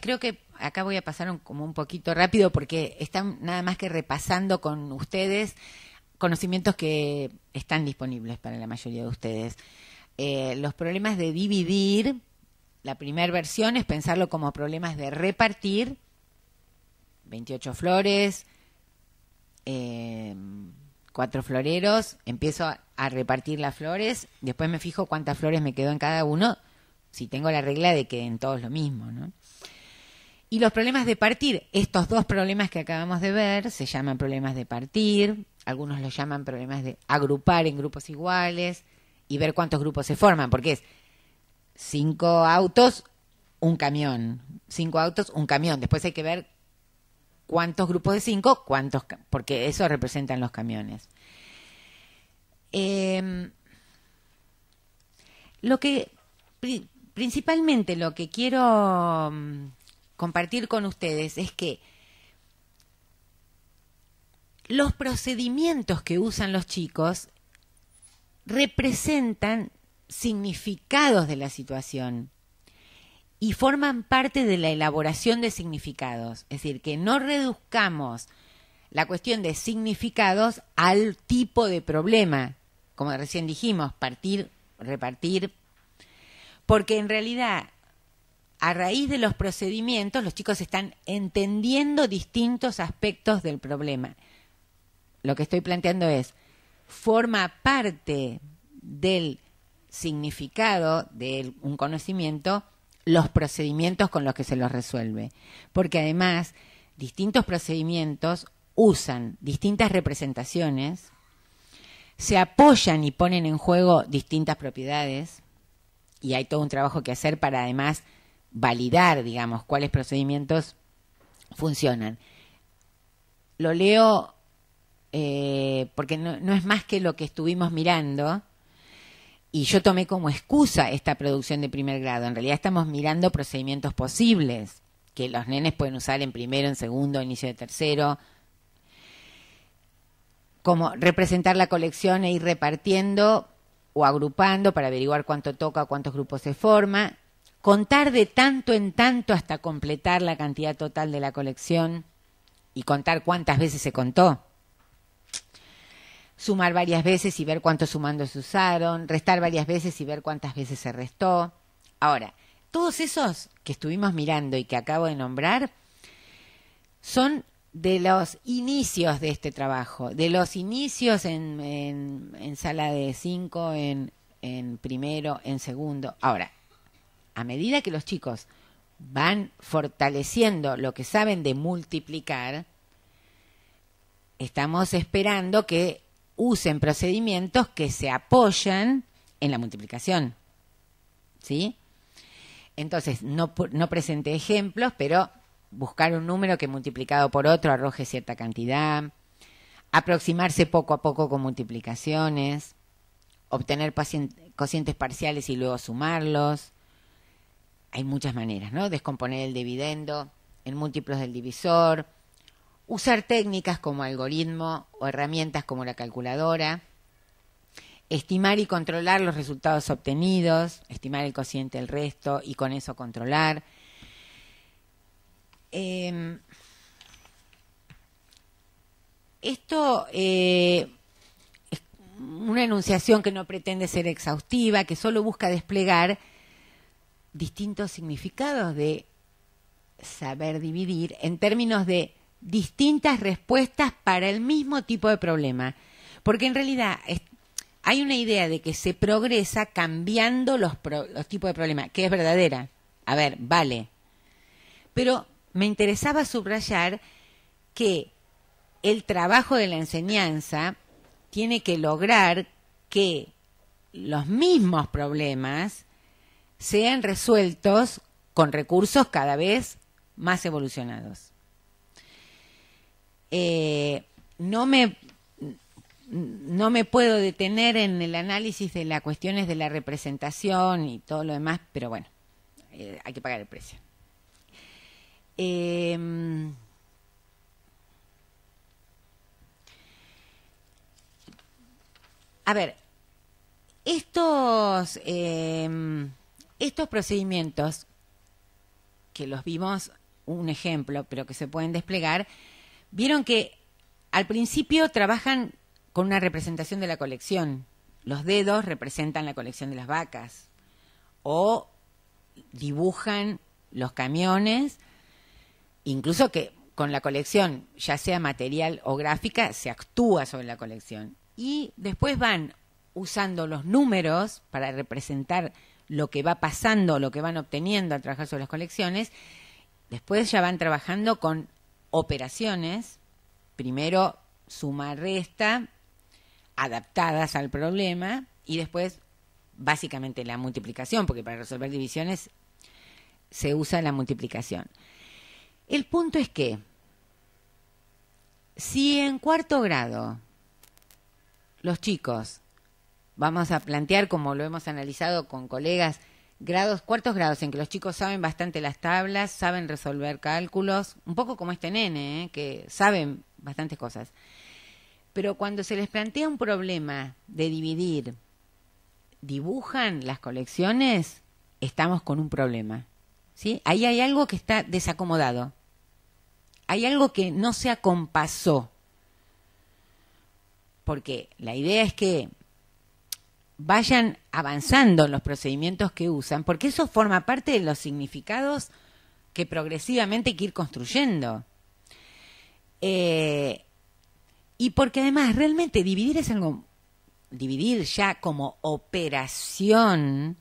Creo que acá voy a pasar como un poquito rápido, porque están nada más que repasando con ustedes conocimientos que están disponibles para la mayoría de ustedes. Los problemas de dividir, la primera versión es pensarlo como problemas de repartir, 28 flores, 4 floreros, empiezo a repartir las flores, después me fijo cuántas flores me quedó en cada uno, si tengo la regla de que en todos lo mismo, ¿no? Y los problemas de partir, estos dos problemas que acabamos de ver, se llaman problemas de partir, algunos los llaman problemas de agrupar en grupos iguales y ver cuántos grupos se forman, porque es 5 autos, un camión, 5 autos, un camión, después hay que ver cuántos grupos de 5, porque eso representan los camiones. Principalmente lo que quiero compartir con ustedes es que los procedimientos que usan los chicos representan significados de la situación y forman parte de la elaboración de significados. Es decir, que no reduzcamos la cuestión de significados al tipo de problema, como recién dijimos, partir, repartir, porque en realidad, a raíz de los procedimientos, los chicos están entendiendo distintos aspectos del problema. Lo que estoy planteando es, forma parte del significado de un conocimiento los procedimientos con los que se los resuelve, porque además distintos procedimientos usan distintas representaciones, se apoyan y ponen en juego distintas propiedades, y hay todo un trabajo que hacer para además validar, digamos, cuáles procedimientos funcionan. Lo leo porque no es más que lo que estuvimos mirando, y yo tomé como excusa esta producción de primer grado. En realidad estamos mirando procedimientos posibles que los nenes pueden usar en primero, en segundo, inicio de tercero, como representar la colección e ir repartiendo o agrupando para averiguar cuánto toca, cuántos grupos se forma, contar de tanto en tanto hasta completar la cantidad total de la colección y contar cuántas veces se contó, sumar varias veces y ver cuántos sumandos se usaron, restar varias veces y ver cuántas veces se restó. Ahora, todos esos que estuvimos mirando y que acabo de nombrar son de los inicios de este trabajo, de los inicios en sala de 5, en primero, en segundo. Ahora, a medida que los chicos van fortaleciendo lo que saben de multiplicar, estamos esperando que usen procedimientos que se apoyan en la multiplicación, ¿sí? Entonces, no presenté ejemplos, pero buscar un número que multiplicado por otro arroje cierta cantidad, aproximarse poco a poco con multiplicaciones, obtener cocientes parciales y luego sumarlos. Hay muchas maneras, ¿no? Descomponer el dividendo en múltiplos del divisor, usar técnicas como algoritmo o herramientas como la calculadora, estimar y controlar los resultados obtenidos, estimar el cociente del resto y con eso controlar. Esto es una enunciación que no pretende ser exhaustiva, que solo busca desplegar distintos significados de saber dividir en términos de distintas respuestas para el mismo tipo de problema. Porque en realidad hay una idea de que se progresa cambiando los tipos de problemas, que es verdadera. A ver, vale. Pero me interesaba subrayar que el trabajo de la enseñanza tiene que lograr que los mismos problemas sean resueltos con recursos cada vez más evolucionados. No me puedo detener en el análisis de las cuestiones de la representación y todo lo demás, pero bueno, hay que pagar el precio. A ver, estos procedimientos, que los vimos un ejemplo, pero que se pueden desplegar, vieron que al principio trabajan con una representación de la colección. Los dedos representan la colección de las vacas, o dibujan los camiones, incluso que con la colección, ya sea material o gráfica, se actúa sobre la colección. Y después van usando los números para representar lo que va pasando, lo que van obteniendo al trabajar sobre las colecciones. Después ya van trabajando con operaciones, primero suma, resta, adaptadas al problema, y después básicamente la multiplicación, porque para resolver divisiones se usa la multiplicación. El punto es que si en cuarto grado los chicos, vamos a plantear como lo hemos analizado con colegas, cuartos grados en que los chicos saben bastante las tablas, saben resolver cálculos, un poco como este nene, que saben bastantes cosas. Pero cuando se les plantea un problema de dividir, dibujan las colecciones, estamos con un problema, ¿sí? Ahí hay algo que está desacomodado. Hay algo que no se acompasó. Porque la idea es que vayan avanzando en los procedimientos que usan, porque eso forma parte de los significados que progresivamente hay que ir construyendo. Y porque además realmente dividir es algo, dividir ya como operación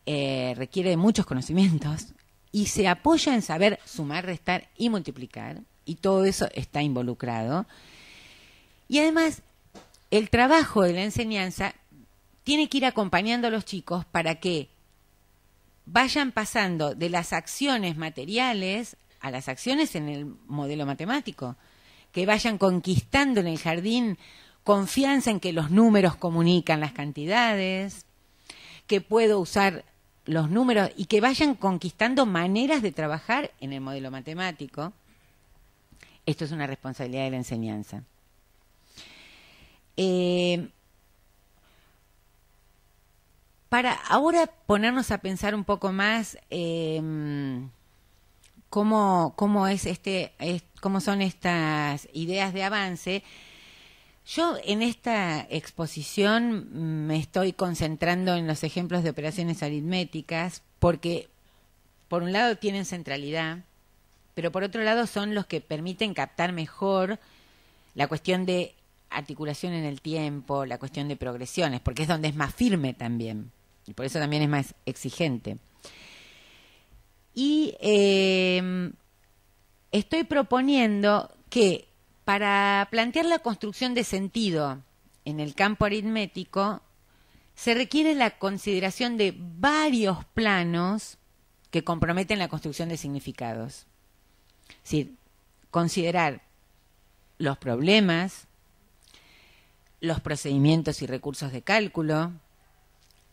requiere de muchos conocimientos y se apoya en saber sumar, restar y multiplicar, y todo eso está involucrado. Y además, el trabajo de la enseñanza tiene que ir acompañando a los chicos para que vayan pasando de las acciones materiales a las acciones en el modelo matemático, que vayan conquistando en el jardín confianza en que los números comunican las cantidades, que puedo usar los números y que vayan conquistando maneras de trabajar en el modelo matemático. Esto es una responsabilidad de la enseñanza. Para ahora ponernos a pensar un poco más cómo son estas ideas de avance. Yo en esta exposición me estoy concentrando en los ejemplos de operaciones aritméticas porque por un lado tienen centralidad, pero por otro lado son los que permiten captar mejor la cuestión de articulación en el tiempo, la cuestión de progresiones, porque es donde es más firme también, y por eso también es más exigente. Y estoy proponiendo que para plantear la construcción de sentido en el campo aritmético se requiere la consideración de varios planos que comprometen la construcción de significados. Es decir, considerar los problemas, los procedimientos y recursos de cálculo,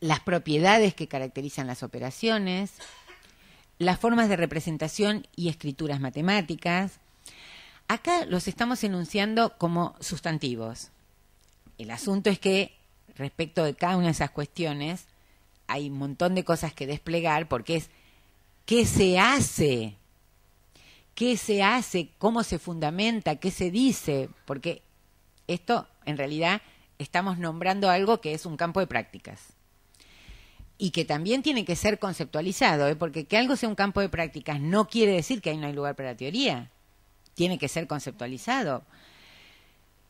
las propiedades que caracterizan las operaciones, las formas de representación y escrituras matemáticas. Acá los estamos enunciando como sustantivos. El asunto es que respecto de cada una de esas cuestiones hay un montón de cosas que desplegar porque es ¿qué se hace? ¿Qué se hace? ¿Cómo se fundamenta? ¿Qué se dice? Porque esto en realidad estamos nombrando algo que es un campo de prácticas y que también tiene que ser conceptualizado, porque que algo sea un campo de prácticas no quiere decir que ahí no hay lugar para la teoría. Tiene que ser conceptualizado.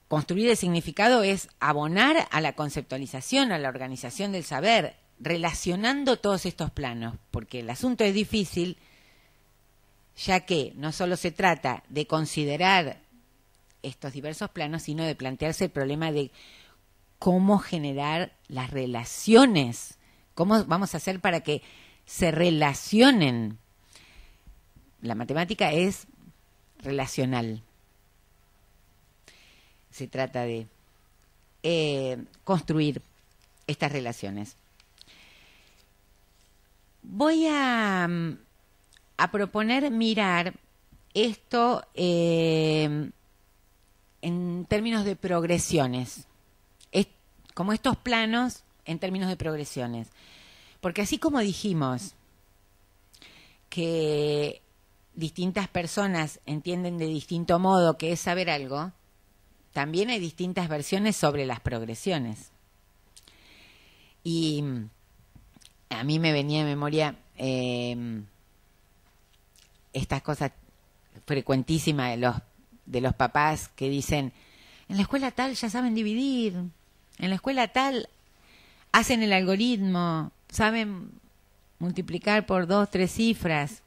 Construir el significado es abonar a la conceptualización, a la organización del saber, relacionando todos estos planos, porque el asunto es difícil, ya que no solo se trata de considerar estos diversos planos, sino de plantearse el problema de cómo generar las relaciones, cómo vamos a hacer para que se relacionen. La matemática es relacional. Se trata de construir estas relaciones. Voy a proponer mirar esto en términos de progresiones, como estos planos en términos de progresiones. Porque así como dijimos que distintas personas entienden de distinto modo qué es saber algo, también hay distintas versiones sobre las progresiones. Y a mí me venía de memoria estas cosas frecuentísimas de los papás que dicen, en la escuela tal ya saben dividir, en la escuela tal hacen el algoritmo, saben multiplicar por 2, 3 cifras.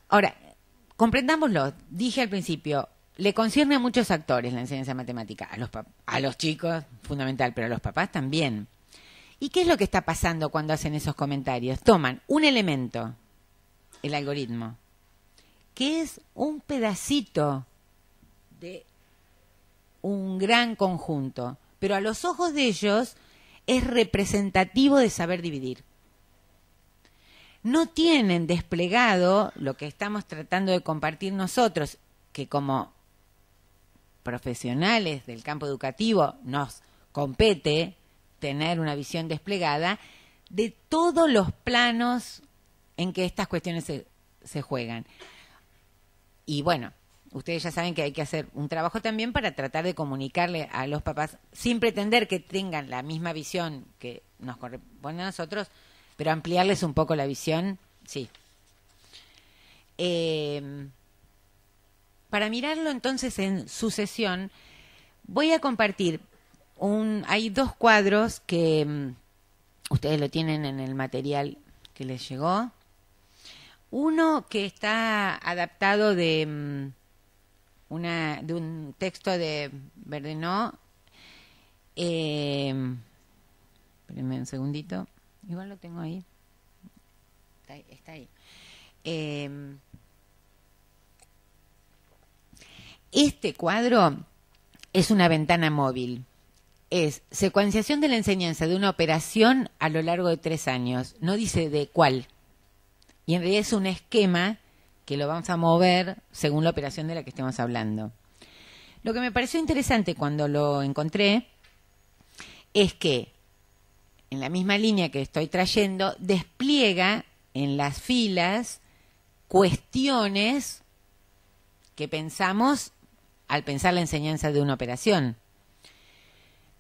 Ahora, comprendámoslo, dije al principio, le concierne a muchos actores la enseñanza matemática, a los chicos, fundamental, pero a los papás también. ¿Y qué es lo que está pasando cuando hacen esos comentarios? Toman un elemento, el algoritmo, que es un pedacito de un gran conjunto, pero a los ojos de ellos es representativo de saber dividir. No tienen desplegado lo que estamos tratando de compartir nosotros, que como profesionales del campo educativo nos compete tener una visión desplegada de todos los planos en que estas cuestiones se juegan. Y bueno, ustedes ya saben que hay que hacer un trabajo también para tratar de comunicarle a los papás, sin pretender que tengan la misma visión que nos corresponde a nosotros, pero ampliarles un poco la visión, sí. Para mirarlo entonces en sucesión, voy a compartir hay 2 cuadros que ustedes lo tienen en el material que les llegó. Uno que está adaptado de un texto de Verdenot. Espérenme un segundito. Igual lo tengo ahí. Está ahí. Este cuadro es una ventana móvil. Es secuenciación de la enseñanza de una operación a lo largo de 3 años. No dice de cuál. Y en realidad es un esquema que lo vamos a mover según la operación de la que estemos hablando. Lo que me pareció interesante cuando lo encontré es que, en la misma línea que estoy trayendo, despliega en las filas cuestiones que pensamos al pensar la enseñanza de una operación.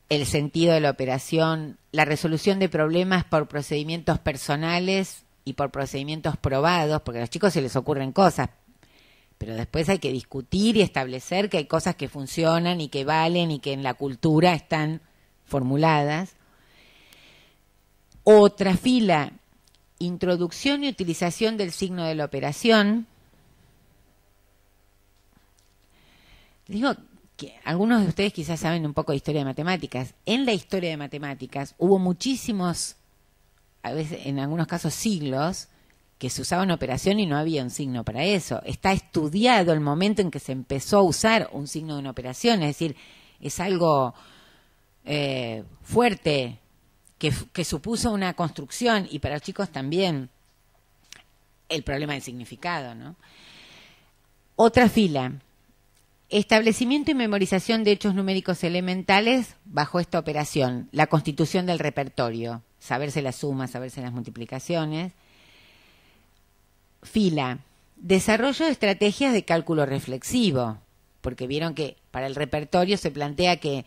El sentido de la operación, la resolución de problemas por procedimientos personales y por procedimientos probados, porque a los chicos se les ocurren cosas, pero después hay que discutir y establecer que hay cosas que funcionan y que valen y que en la cultura están formuladas. Otra fila, introducción y utilización del signo de la operación. Digo que algunos de ustedes quizás saben un poco de historia de matemáticas. En la historia de matemáticas hubo muchísimos, a veces en algunos casos siglos, que se usaba una operación y no había un signo para eso. Está estudiado el momento en que se empezó a usar un signo de una operación, es decir, es algo fuerte, que supuso una construcción, y para los chicos también el problema del significado, ¿no? Otra fila, establecimiento y memorización de hechos numéricos elementales bajo esta operación, la constitución del repertorio, saberse las sumas, saberse las multiplicaciones. Fila, desarrollo de estrategias de cálculo reflexivo, porque vieron que para el repertorio se plantea que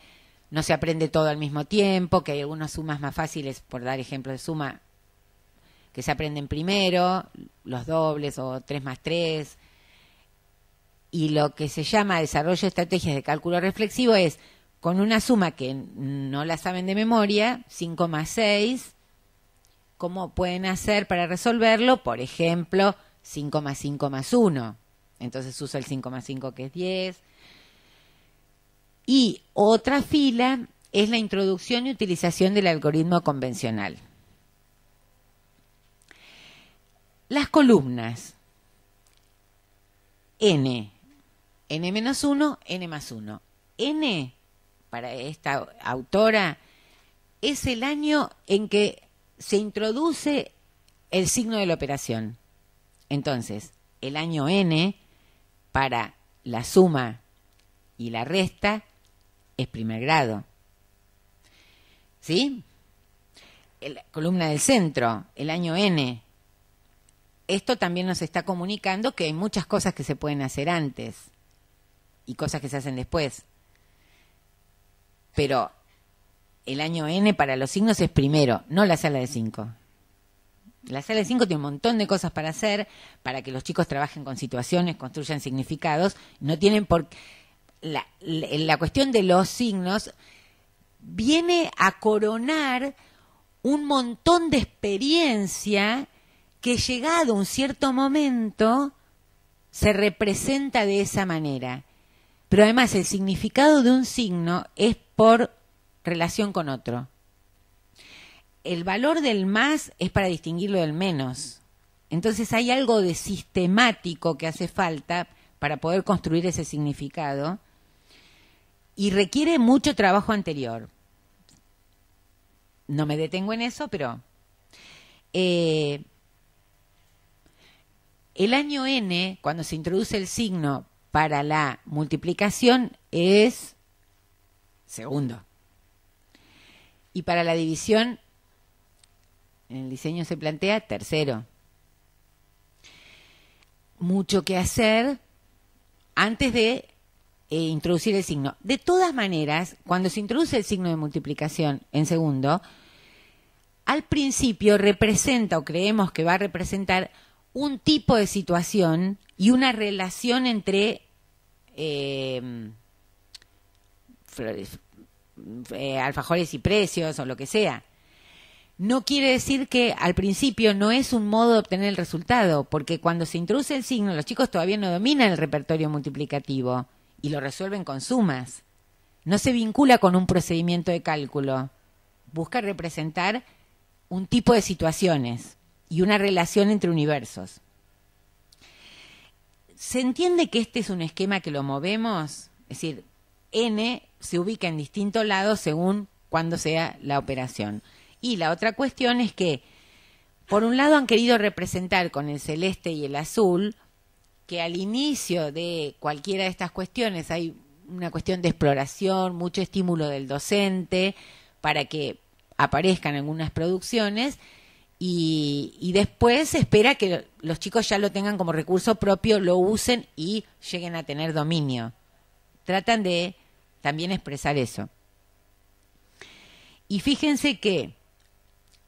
no se aprende todo al mismo tiempo, que hay algunas sumas más fáciles, por dar ejemplos de suma, que se aprenden primero, los dobles o 3 más 3. Y lo que se llama desarrollo de estrategias de cálculo reflexivo es, con una suma que no la saben de memoria, 5 más 6, ¿cómo pueden hacer para resolverlo? Por ejemplo, 5 más 5 más 1. Entonces uso el 5 más 5, que es 10. Y otra fila es la introducción y utilización del algoritmo convencional. Las columnas. N menos 1, N más 1. N, para esta autora, es el año en que se introduce el signo de la operación. Entonces, el año N para la suma y la resta es primer grado. ¿Sí? La columna del centro, el año N. Esto también nos está comunicando que hay muchas cosas que se pueden hacer antes y cosas que se hacen después. Pero el año N para los signos es primero, no la sala de 5. La sala de 5 tiene un montón de cosas para hacer, para que los chicos trabajen con situaciones, construyan significados. No tienen por la cuestión de los signos viene a coronar un montón de experiencia que, llegado un cierto momento, se representa de esa manera. Pero además el significado de un signo es por relación con otro. El valor del más es para distinguirlo del menos. Entonces hay algo de sistemático que hace falta para poder construir ese significado y requiere mucho trabajo anterior. No me detengo en eso, pero el año N, cuando se introduce el signo para la multiplicación, es segundo. Y para la división, en el diseño se plantea tercero. Mucho que hacer antes de introducir el signo. De todas maneras, cuando se introduce el signo de multiplicación en segundo, al principio representa, o creemos que va a representar, un tipo de situación y una relación entre alfajores y precios o lo que sea. No quiere decir que al principio no es un modo de obtener el resultado, porque cuando se introduce el signo, los chicos todavía no dominan el repertorio multiplicativo y lo resuelven con sumas. No se vincula con un procedimiento de cálculo. Busca representar un tipo de situaciones y una relación entre universos. se entiende que este es un esquema que lo movemos, es decir, N se ubica en distintos lados según cuándo sea la operación. Y la otra cuestión es que, por un lado, han querido representar con el celeste y el azul que al inicio de cualquiera de estas cuestiones hay una cuestión de exploración, mucho estímulo del docente para que aparezcan algunas producciones y después se espera que los chicos ya lo tengan como recurso propio, lo usen y lleguen a tener dominio. Tratan de también expresar eso. Y fíjense que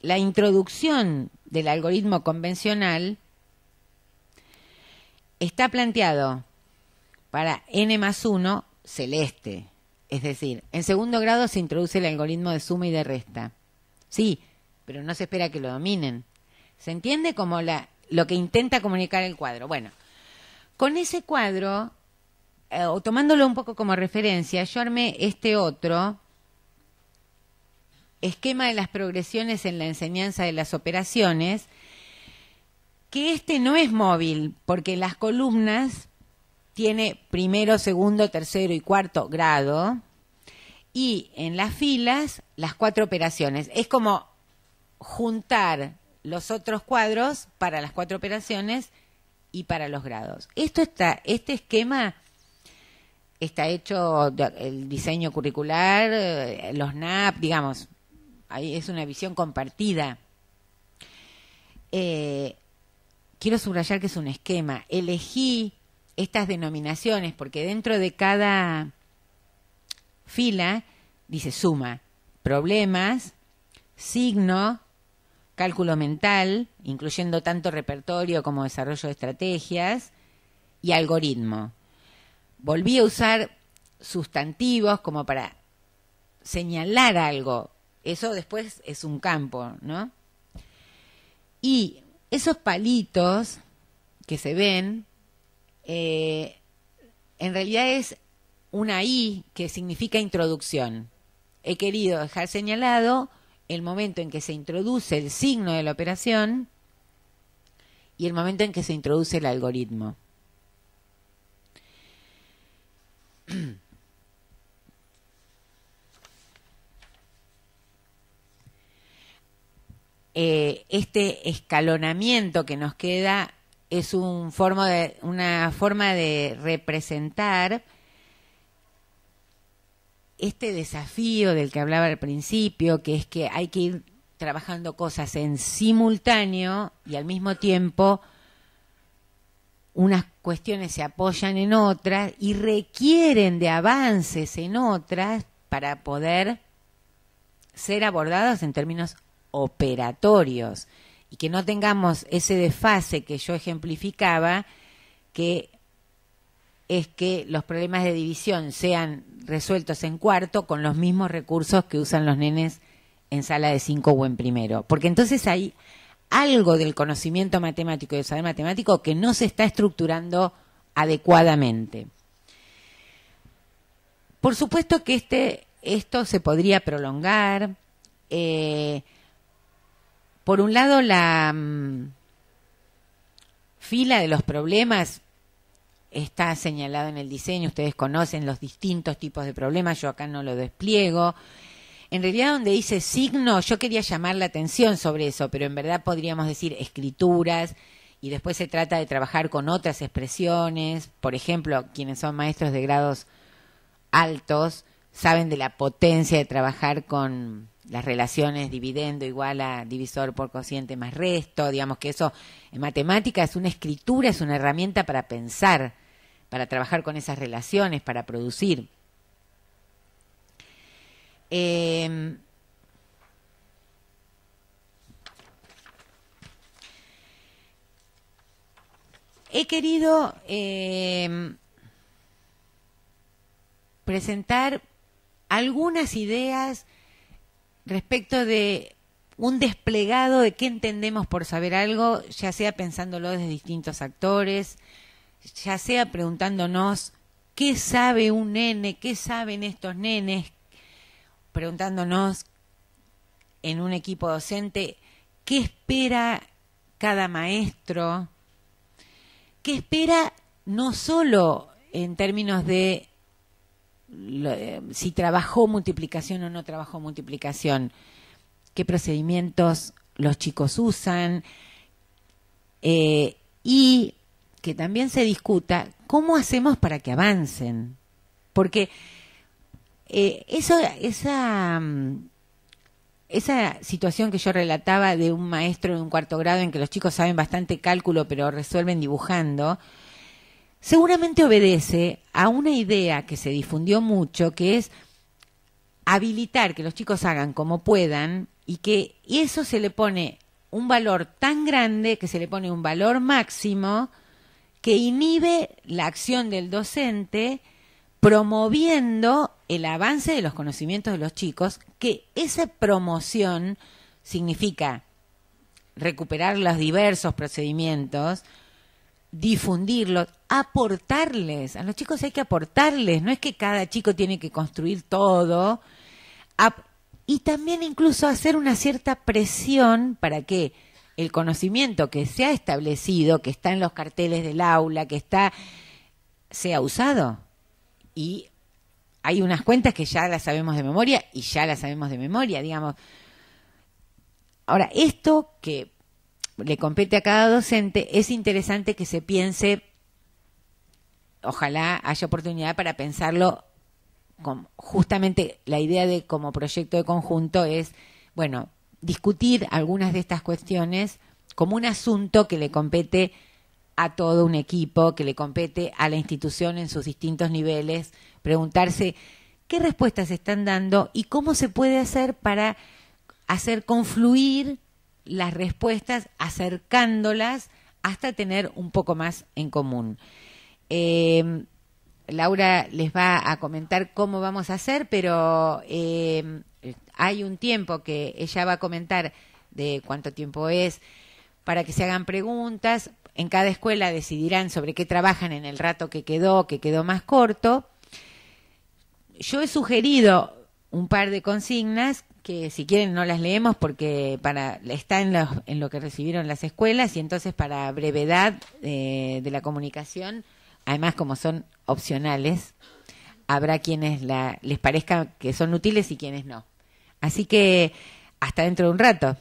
la introducción del algoritmo convencional está planteado para n+1 celeste. Es decir, en segundo grado se introduce el algoritmo de suma y de resta. Sí, pero no se espera que lo dominen. ¿Se entiende como lo que intenta comunicar el cuadro? Bueno, con ese cuadro, o tomándolo un poco como referencia, yo armé este otro esquema de las progresiones en la enseñanza de las operaciones, que este no es móvil, porque las columnas tiene primero, segundo, tercero y cuarto grado, y en las filas las 4 operaciones. Es como juntar los otros cuadros para las 4 operaciones y para los grados. Este esquema está hecho, el diseño curricular, los NAP, digamos, ahí es una visión compartida. Quiero subrayar que es un esquema. Elegí estas denominaciones porque dentro de cada fila dice suma, problemas, signo, cálculo mental, incluyendo tanto repertorio como desarrollo de estrategias, y algoritmo. Volví a usar sustantivos como para señalar algo. Eso después es un campo, ¿no? Y esos palitos que se ven, en realidad es una I que significa introducción. He querido dejar señalado el momento en que se introduce el signo de la operación y el momento en que se introduce el algoritmo. Este escalonamiento que nos queda es una forma de representar este desafío del que hablaba al principio, que es que hay que ir trabajando cosas en simultáneo y al mismo tiempo unas cuestiones se apoyan en otras y requieren de avances en otras para poder ser abordados en términos operatorios y que no tengamos ese desfase que yo ejemplificaba, que es que los problemas de división sean resueltos en cuarto con los mismos recursos que usan los nenes en sala de 5 o en primero. Porque entonces hay algo del conocimiento matemático y del saber matemático que no se está estructurando adecuadamente. Por supuesto que esto se podría prolongar. Por un lado, la fila de los problemas está señalado en el diseño. Ustedes conocen los distintos tipos de problemas, yo acá no lo despliego. En realidad, donde dice signo, yo quería llamar la atención sobre eso, pero en verdad podríamos decir escrituras, y después se trata de trabajar con otras expresiones. Por ejemplo, quienes son maestros de grados altos saben de la potencia de trabajar con las relaciones dividendo igual a divisor por cociente más resto. Digamos que eso en matemáticas es una escritura, es una herramienta para pensar, para trabajar con esas relaciones, para producir. He querido presentar algunas ideas respecto de un desplegado de qué entendemos por saber algo, ya sea pensándolo desde distintos actores, ya sea preguntándonos qué sabe un nene, qué saben estos nenes, preguntándonos en un equipo docente qué espera cada maestro, qué espera no solo en términos de si trabajó multiplicación o no trabajó multiplicación, qué procedimientos los chicos usan, y que también se discuta cómo hacemos para que avancen. Porque esa situación que yo relataba de un maestro de un cuarto grado en que los chicos saben bastante cálculo pero resuelven dibujando, seguramente obedece a una idea que se difundió mucho, que es habilitar que los chicos hagan como puedan y eso se le pone un valor tan grande, que se le pone un valor máximo que inhibe la acción del docente, promoviendo el avance de los conocimientos de los chicos, que esa promoción significa recuperar los diversos procedimientos, difundirlos, aportarles. A los chicos hay que aportarles, no es que cada chico tiene que construir todo, y también incluso hacer una cierta presión para que el conocimiento que se ha establecido, que está en los carteles del aula, sea usado. Y hay unas cuentas que ya las sabemos de memoria y ya las sabemos de memoria, digamos. Ahora, esto que le compete a cada docente, es interesante que se piense, ojalá haya oportunidad para pensarlo, justamente la idea de como proyecto de conjunto es, bueno, discutir algunas de estas cuestiones como un asunto que le compete a todo un equipo, que le compete a la institución en sus distintos niveles, preguntarse qué respuestas están dando y cómo se puede hacer para hacer confluir las respuestas, acercándolas hasta tener un poco más en común. Laura les va a comentar cómo vamos a hacer, pero hay un tiempo que ella va a comentar de cuánto tiempo es para que se hagan preguntas. En cada escuela decidirán sobre qué trabajan en el rato que quedó más corto. Yo he sugerido un par de consignas que si quieren no las leemos porque está en lo que recibieron las escuelas, y entonces para brevedad de la comunicación, además como son opcionales, habrá quienes les parezca que son útiles y quienes no. Así que hasta dentro de un rato.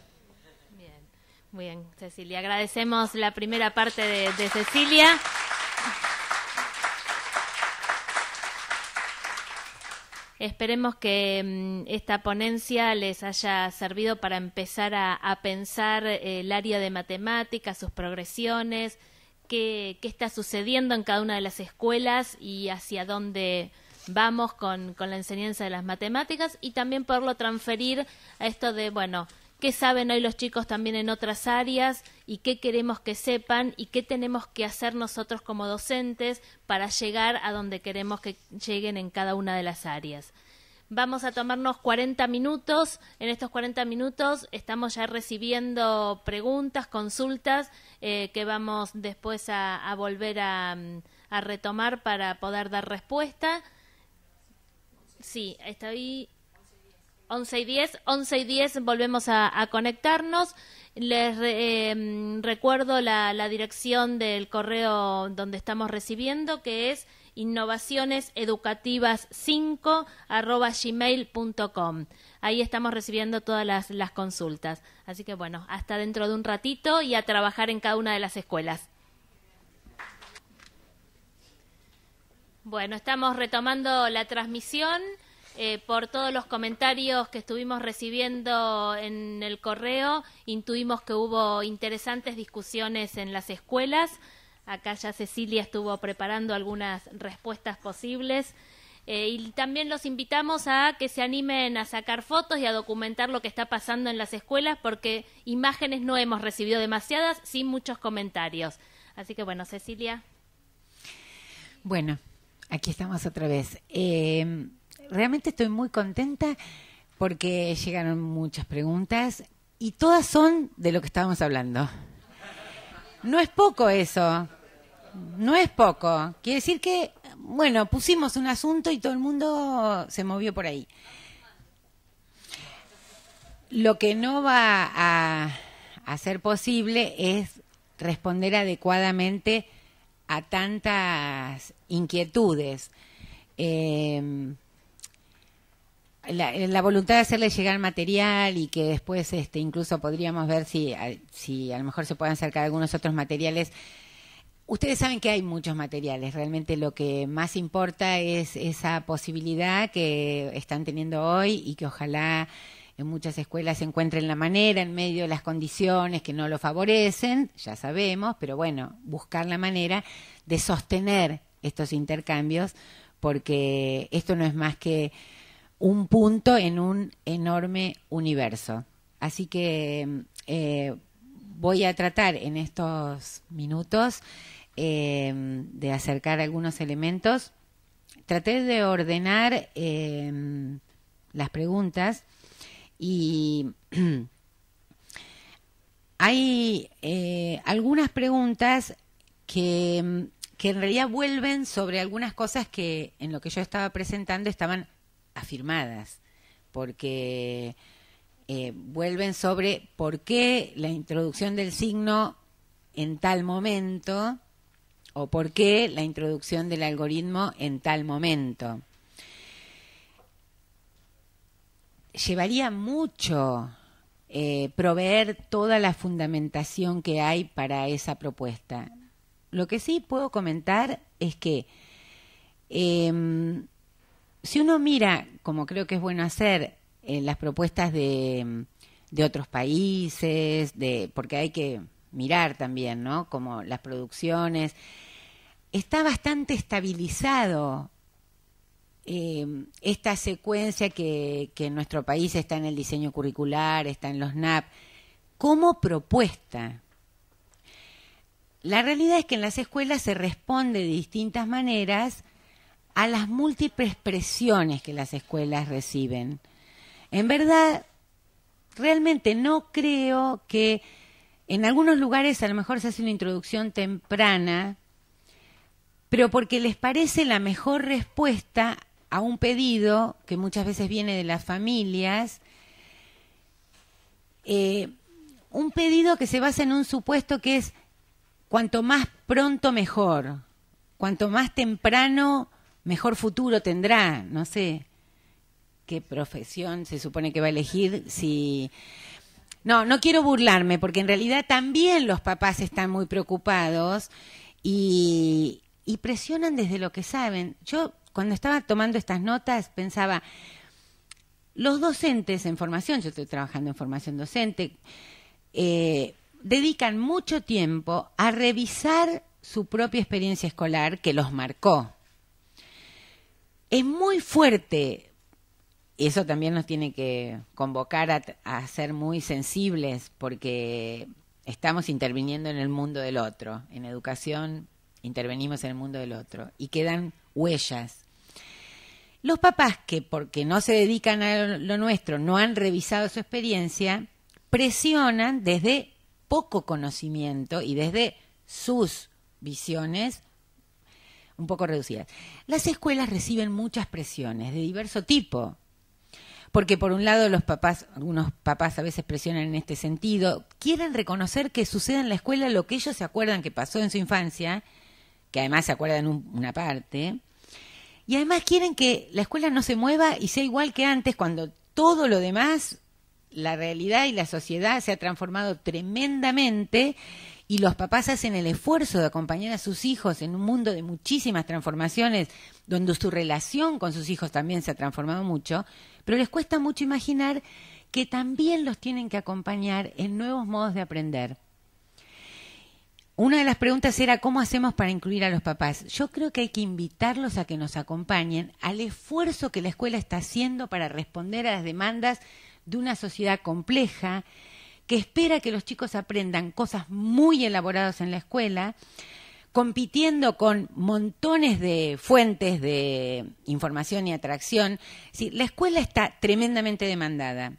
Muy bien, Cecilia. Agradecemos la primera parte de Cecilia. Esperemos que esta ponencia les haya servido para empezar a pensar el área de matemáticas, sus progresiones, qué está sucediendo en cada una de las escuelas y hacia dónde vamos con la enseñanza de las matemáticas, y también poderlo transferir a esto de, bueno, qué saben hoy los chicos también en otras áreas y qué queremos que sepan y qué tenemos que hacer nosotros como docentes para llegar a donde queremos que lleguen en cada una de las áreas. Vamos a tomarnos 40 minutos. En estos 40 minutos estamos ya recibiendo preguntas, consultas, que vamos después a volver a retomar para poder dar respuesta. Sí, está ahí. 11 y 10 volvemos a conectarnos. Les recuerdo la dirección del correo donde estamos recibiendo, que es innovacioneseducativas5@gmail.com. Ahí estamos recibiendo todas las consultas. Así que bueno, hasta dentro de un ratito y a trabajar en cada una de las escuelas. Bueno, estamos retomando la transmisión. Por todos los comentarios que estuvimos recibiendo en el correo, intuimos que hubo interesantes discusiones en las escuelas. Acá ya Cecilia estuvo preparando algunas respuestas posibles. Y también los invitamos a que se animen a sacar fotos y a documentar lo que está pasando en las escuelas, porque imágenes no hemos recibido demasiadas, sí muchos comentarios. Así que bueno, Cecilia. Bueno, aquí estamos otra vez. Realmente estoy muy contenta porque llegaron muchas preguntas y todas son de lo que estábamos hablando. No es poco eso, no es poco. Quiere decir que, bueno, pusimos un asunto y todo el mundo se movió por ahí. Lo que no va a ser posible es responder adecuadamente a tantas inquietudes. La voluntad de hacerle llegar material y que después incluso podríamos ver si a lo mejor se pueden acercar algunos otros materiales. Ustedes saben que hay muchos materiales, realmente lo que más importa es esa posibilidad que están teniendo hoy y que ojalá en muchas escuelas se encuentren la manera, en medio de las condiciones que no lo favorecen, ya sabemos, pero bueno, buscar la manera de sostener estos intercambios, porque esto no es más que un punto en un enorme universo. Así que voy a tratar en estos minutos de acercar algunos elementos. Traté de ordenar las preguntas y hay algunas preguntas que en realidad vuelven sobre algunas cosas que en lo que yo estaba presentando estaban afirmadas, porque vuelven sobre por qué la introducción del signo en tal momento o por qué la introducción del algoritmo en tal momento. Llevaría mucho proveer toda la fundamentación que hay para esa propuesta. Lo que sí puedo comentar es que si uno mira, como creo que es bueno hacer, las propuestas de otros países, porque hay que mirar también, ¿no? Como las producciones, está bastante estabilizado esta secuencia que en nuestro país está en el diseño curricular, está en los NAP, como propuesta. La realidad es que en las escuelas se responde de distintas maneras a las múltiples presiones que las escuelas reciben. En verdad, realmente no creo que en algunos lugares a lo mejor se hace una introducción temprana, pero porque les parece la mejor respuesta a un pedido que muchas veces viene de las familias, un pedido que se basa en un supuesto que es cuanto más pronto mejor, cuanto más temprano mejor futuro tendrá. No sé qué profesión se supone que va a elegir. Si no quiero burlarme, porque en realidad también los papás están muy preocupados y presionan desde lo que saben. Yo cuando estaba tomando estas notas pensaba, los docentes en formación, yo estoy trabajando en formación docente, dedican mucho tiempo a revisar su propia experiencia escolar que los marcó. Es muy fuerte, y eso también nos tiene que convocar a ser muy sensibles, porque estamos interviniendo en el mundo del otro. En educación intervenimos en el mundo del otro y quedan huellas. Los papás que, porque no se dedican a lo nuestro, no han revisado su experiencia, presionan desde poco conocimiento y desde sus visiones un poco reducidas. Las escuelas reciben muchas presiones de diverso tipo, porque por un lado los papás, algunos papás a veces presionan en este sentido, quieren reconocer que sucede en la escuela lo que ellos se acuerdan que pasó en su infancia, que además se acuerdan una parte, y además quieren que la escuela no se mueva y sea igual que antes, cuando todo lo demás, la realidad y la sociedad se ha transformado tremendamente y los papás hacen el esfuerzo de acompañar a sus hijos en un mundo de muchísimas transformaciones, donde su relación con sus hijos también se ha transformado mucho, pero les cuesta mucho imaginar que también los tienen que acompañar en nuevos modos de aprender. Una de las preguntas era ¿cómo hacemos para incluir a los papás? Yo creo que hay que invitarlos a que nos acompañen al esfuerzo que la escuela está haciendo para responder a las demandas de una sociedad compleja que espera que los chicos aprendan cosas muy elaboradas en la escuela, compitiendo con montones de fuentes de información y atracción. Sí, la escuela está tremendamente demandada.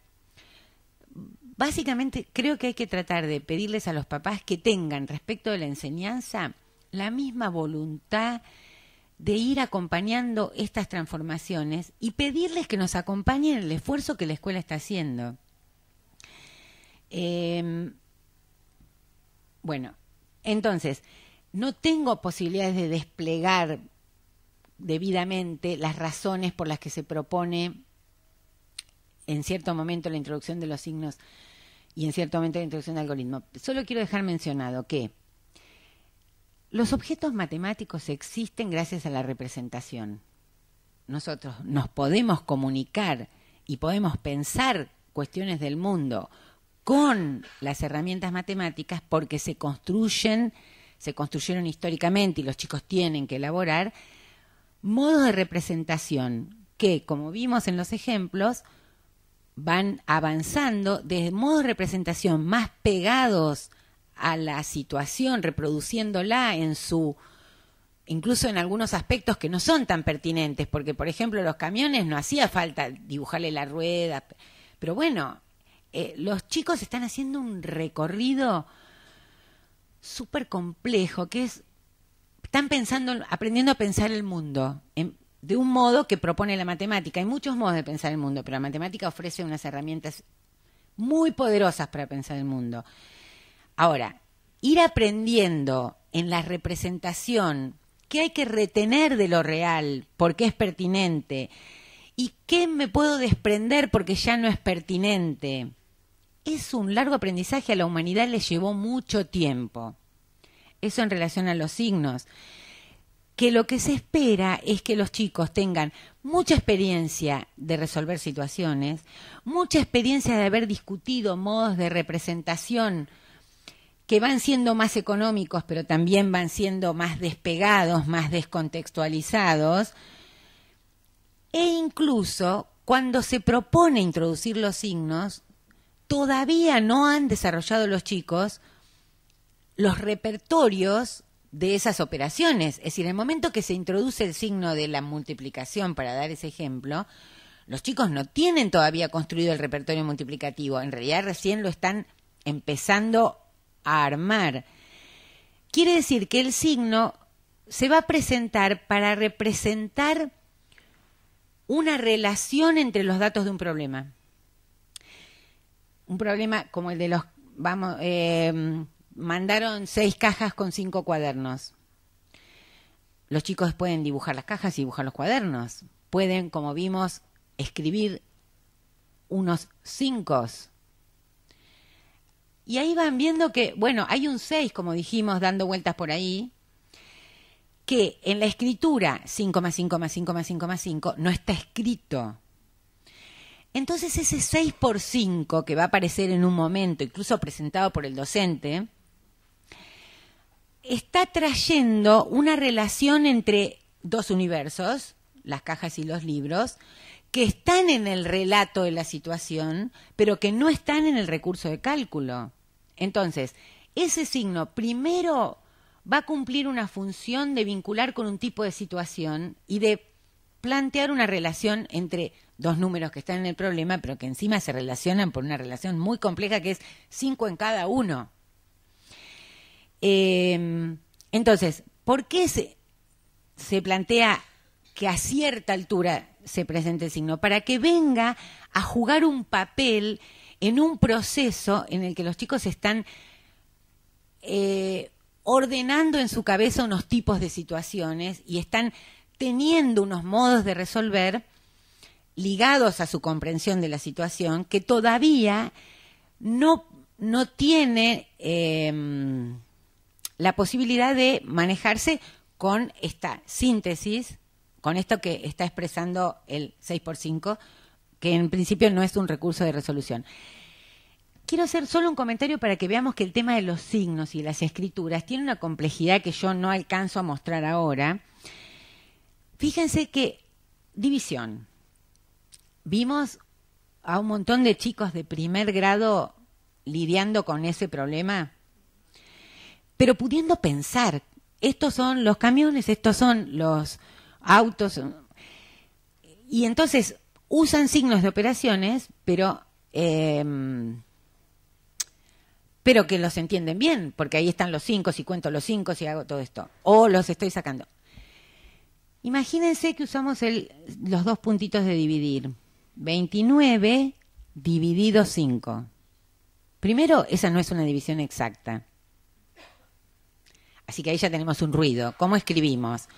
Básicamente creo que hay que tratar de pedirles a los papás que tengan respecto de la enseñanza la misma voluntad de ir acompañando estas transformaciones y pedirles que nos acompañen en el esfuerzo que la escuela está haciendo. Bueno, entonces, no tengo posibilidades de desplegar debidamente las razones por las que se propone en cierto momento la introducción de los signos y en cierto momento la introducción del algoritmo. Solo quiero dejar mencionado que los objetos matemáticos existen gracias a la representación. Nosotros nos podemos comunicar y podemos pensar cuestiones del mundo con las herramientas matemáticas porque se construyeron históricamente y los chicos tienen que elaborar modos de representación que, como vimos en los ejemplos, van avanzando desde modos de representación más pegados a la situación, reproduciéndola incluso en algunos aspectos que no son tan pertinentes, porque por ejemplo los camiones no hacía falta dibujarle la rueda, pero bueno, los chicos están haciendo un recorrido súper complejo, que están aprendiendo a pensar el mundo de un modo que propone la matemática. Hay muchos modos de pensar el mundo, pero la matemática ofrece unas herramientas muy poderosas para pensar el mundo. Ahora, ir aprendiendo en la representación qué hay que retener de lo real porque es pertinente y qué me puedo desprender porque ya no es pertinente, es un largo aprendizaje. A la humanidad le llevó mucho tiempo. Eso en relación a los signos. Que lo que se espera es que los chicos tengan mucha experiencia de resolver situaciones, mucha experiencia de haber discutido modos de representación que van siendo más económicos, pero también van siendo más despegados, más descontextualizados, e incluso cuando se propone introducir los signos, todavía no han desarrollado los chicos los repertorios de esas operaciones. Es decir, en el momento que se introduce el signo de la multiplicación, para dar ese ejemplo, los chicos no tienen todavía construido el repertorio multiplicativo, en realidad recién lo están empezando a armar. Quiere decir que el signo se va a presentar para representar una relación entre los datos de un problema. Un problema como el de los, mandaron 6 cajas con 5 cuadernos. Los chicos pueden dibujar las cajas y dibujar los cuadernos. Pueden, como vimos, escribir unos 5. Y ahí van viendo que, bueno, hay un 6, como dijimos, dando vueltas por ahí, que en la escritura 5 más 5 más 5 más 5 más 5 no está escrito. Entonces ese 6 por 5 que va a aparecer en un momento, incluso presentado por el docente, está trayendo una relación entre dos universos, las cajas y los libros, que están en el relato de la situación, pero que no están en el recurso de cálculo. Entonces, ese signo primero va a cumplir una función de vincular con un tipo de situación y de plantear una relación entre dos números que están en el problema, pero que encima se relacionan por una relación muy compleja que es 5 en cada uno. Entonces, ¿por qué se plantea que a cierta altura se presente el signo? Para que venga a jugar un papel en un proceso en el que los chicos están ordenando en su cabeza unos tipos de situaciones y están teniendo unos modos de resolver ligados a su comprensión de la situación que todavía no tiene la posibilidad de manejarse con esta síntesis, con esto que está expresando el 6x5, que en principio no es un recurso de resolución. Quiero hacer solo un comentario para que veamos que el tema de los signos y las escrituras tiene una complejidad que yo no alcanzo a mostrar ahora. Fíjense que división. Vimos a un montón de chicos de primer grado lidiando con ese problema, pero pudiendo pensar, estos son los camiones, estos son los autos, y entonces usan signos de operaciones, pero que los entienden bien, porque ahí están los 5, si cuento los 5, si hago todo esto, o los estoy sacando. Imagínense que usamos los dos puntitos de dividir. 29 dividido 5. Primero, esa no es una división exacta. Así que ahí ya tenemos un ruido. ¿Cómo escribimos?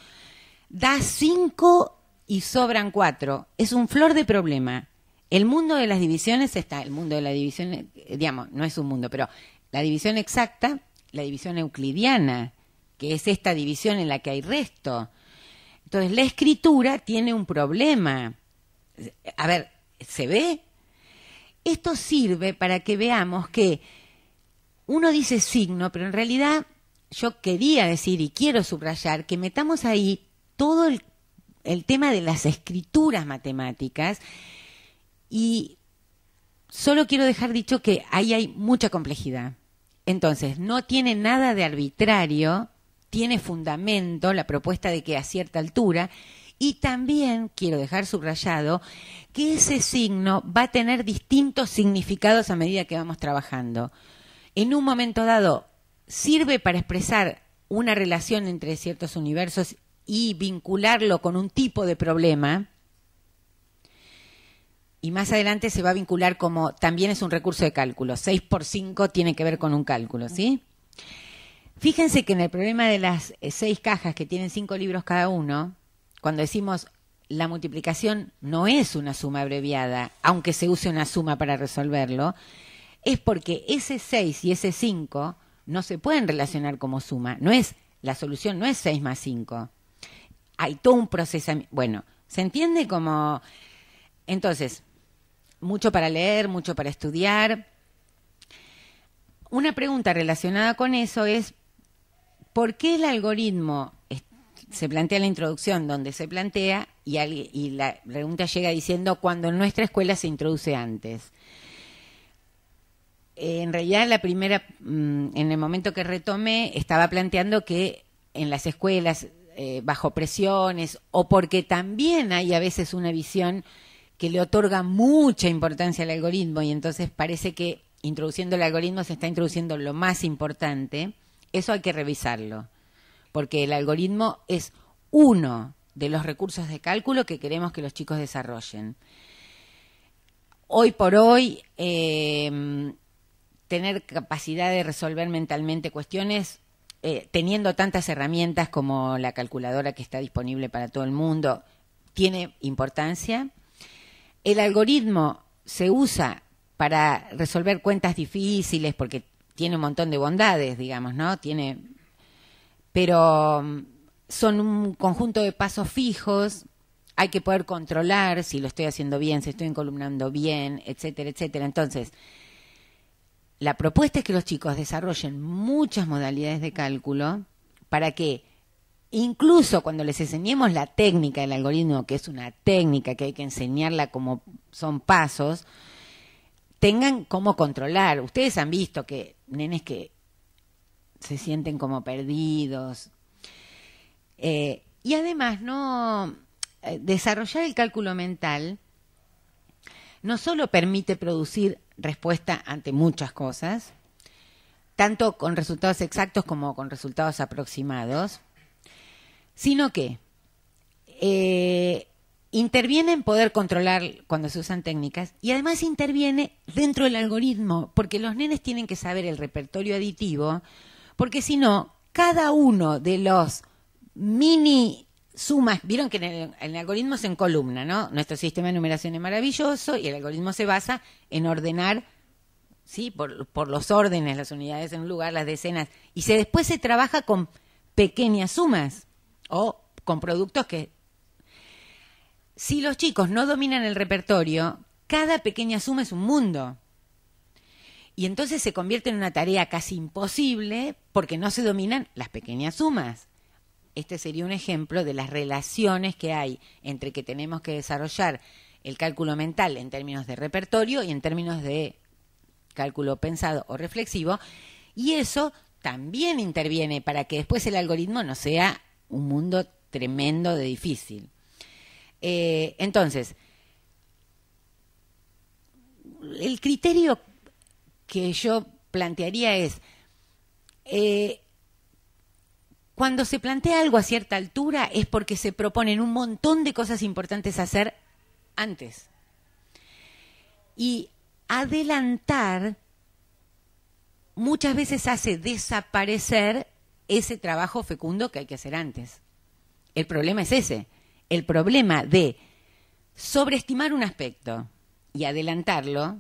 Da 5 y sobran 4. Es un flor de problema. El mundo de las divisiones está, el mundo de la división, digamos, no es un mundo, pero la división exacta, la división euclidiana, que es esta división en la que hay resto. Entonces, la escritura tiene un problema. A ver, ¿se ve? Esto sirve para que veamos que uno dice signo, pero en realidad yo quería decir y quiero subrayar que metamos ahí todo el tema de las escrituras matemáticas, y solo quiero dejar dicho que ahí hay mucha complejidad. Entonces, no tiene nada de arbitrario, tiene fundamento la propuesta de que a cierta altura, y también quiero dejar subrayado que ese signo va a tener distintos significados a medida que vamos trabajando. En un momento dado sirve para expresar una relación entre ciertos universos y vincularlo con un tipo de problema, y más adelante se va a vincular como también es un recurso de cálculo. 6 por 5 tiene que ver con un cálculo, ¿sí? Fíjense que en el problema de las 6 cajas que tienen 5 libros cada uno, cuando decimos la multiplicación no es una suma abreviada, aunque se use una suma para resolverlo, es porque ese 6 y ese 5 no se pueden relacionar como suma. No es, la solución no es 6 más 5. Hay todo un procesamiento. Bueno, ¿se entiende cómo? Entonces, mucho para leer, mucho para estudiar. Una pregunta relacionada con eso es, ¿por qué el algoritmo se plantea en la introducción donde se plantea y la pregunta llega diciendo cuando en nuestra escuela se introduce antes? En realidad la primera, en el momento que retomé, estaba planteando que en las escuelas bajo presiones, o porque también hay a veces una visión que le otorga mucha importancia al algoritmo, y entonces parece que introduciendo el algoritmo se está introduciendo lo más importante. Eso hay que revisarlo, porque el algoritmo es uno de los recursos de cálculo que queremos que los chicos desarrollen. Hoy por hoy, tener capacidad de resolver mentalmente cuestiones, teniendo tantas herramientas como la calculadora que está disponible para todo el mundo, tiene importancia. El algoritmo se usa para resolver cuentas difíciles porque tiene un montón de bondades, digamos, ¿no? Pero son un conjunto de pasos fijos, hay que poder controlar si lo estoy haciendo bien, si estoy encolumnando bien, etcétera, etcétera. Entonces, la propuesta es que los chicos desarrollen muchas modalidades de cálculo para que incluso cuando les enseñemos la técnica del algoritmo, que es una técnica que hay que enseñarla como son pasos, tengan cómo controlar. Ustedes han visto que nenes que se sienten como perdidos. Y además, desarrollar el cálculo mental no solo permite producir respuesta ante muchas cosas, tanto con resultados exactos como con resultados aproximados, sino que interviene en poder controlar cuando se usan técnicas, y además interviene dentro del algoritmo, porque los nenes tienen que saber el repertorio aditivo, porque si no, cada uno de los mini sumas, vieron que en el algoritmo se encolumna, ¿no? Nuestro sistema de numeración es maravilloso y el algoritmo se basa en ordenar, ¿sí? Por los órdenes, las unidades en un lugar, las decenas, y después se trabaja con pequeñas sumas o con productos que, si los chicos no dominan el repertorio, cada pequeña suma es un mundo. Y entonces se convierte en una tarea casi imposible porque no se dominan las pequeñas sumas. Este sería un ejemplo de las relaciones que hay entre que tenemos que desarrollar el cálculo mental en términos de repertorio y en términos de cálculo pensado o reflexivo, y eso también interviene para que después el algoritmo no sea un mundo tremendo de difícil. Entonces, el criterio que yo plantearía es, cuando se plantea algo a cierta altura es porque se proponen un montón de cosas importantes a hacer antes. Y adelantar muchas veces hace desaparecer ese trabajo fecundo que hay que hacer antes. El problema es ese, el problema de sobreestimar un aspecto y adelantarlo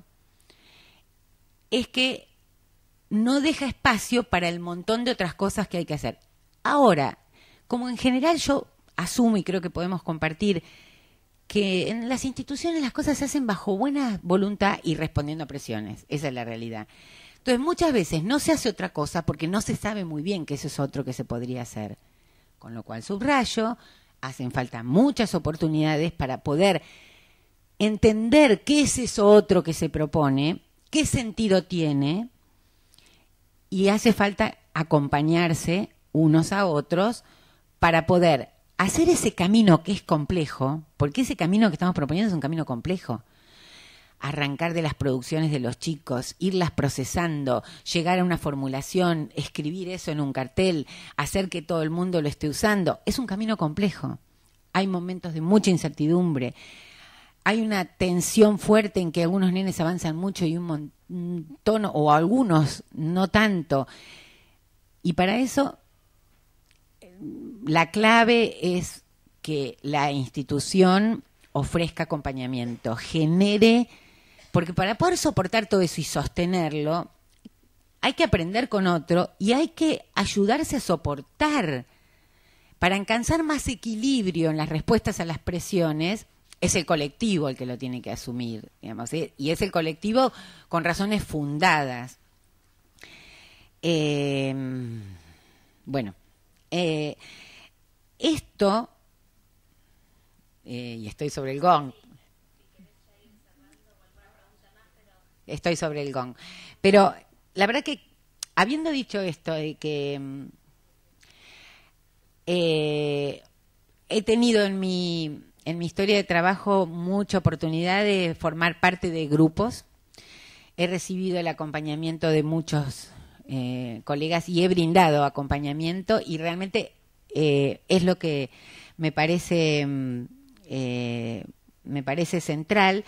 es que no deja espacio para el montón de otras cosas que hay que hacer. Ahora, como en general yo asumo y creo que podemos compartir que en las instituciones las cosas se hacen bajo buena voluntad y respondiendo a presiones, esa es la realidad. Entonces muchas veces no se hace otra cosa porque no se sabe muy bien que eso es otro que se podría hacer. Con lo cual subrayo, hacen falta muchas oportunidades para poder entender qué es eso otro que se propone, qué sentido tiene, y hace falta acompañarse unos a otros para poder hacer ese camino que es complejo, porque ese camino que estamos proponiendo es un camino complejo. Arrancar de las producciones de los chicos, irlas procesando, llegar a una formulación, escribir eso en un cartel, hacer que todo el mundo lo esté usando, es un camino complejo. Hay momentos de mucha incertidumbre, hay una tensión fuerte en que algunos nenes avanzan mucho y un montón, o algunos no tanto. Y para eso la clave es que la institución ofrezca acompañamiento, genere, porque para poder soportar todo eso y sostenerlo, hay que aprender con otro y hay que ayudarse a soportar. Para alcanzar más equilibrio en las respuestas a las presiones, es el colectivo el que lo tiene que asumir, digamos, ¿sí? Y es el colectivo con razones fundadas. Esto, y estoy sobre el gong. Estoy sobre el gong. Pero la verdad que, habiendo dicho esto, de que he tenido en mi historia de trabajo mucha oportunidad de formar parte de grupos. He recibido el acompañamiento de muchos colegas y he brindado acompañamiento y realmente es lo que me parece central.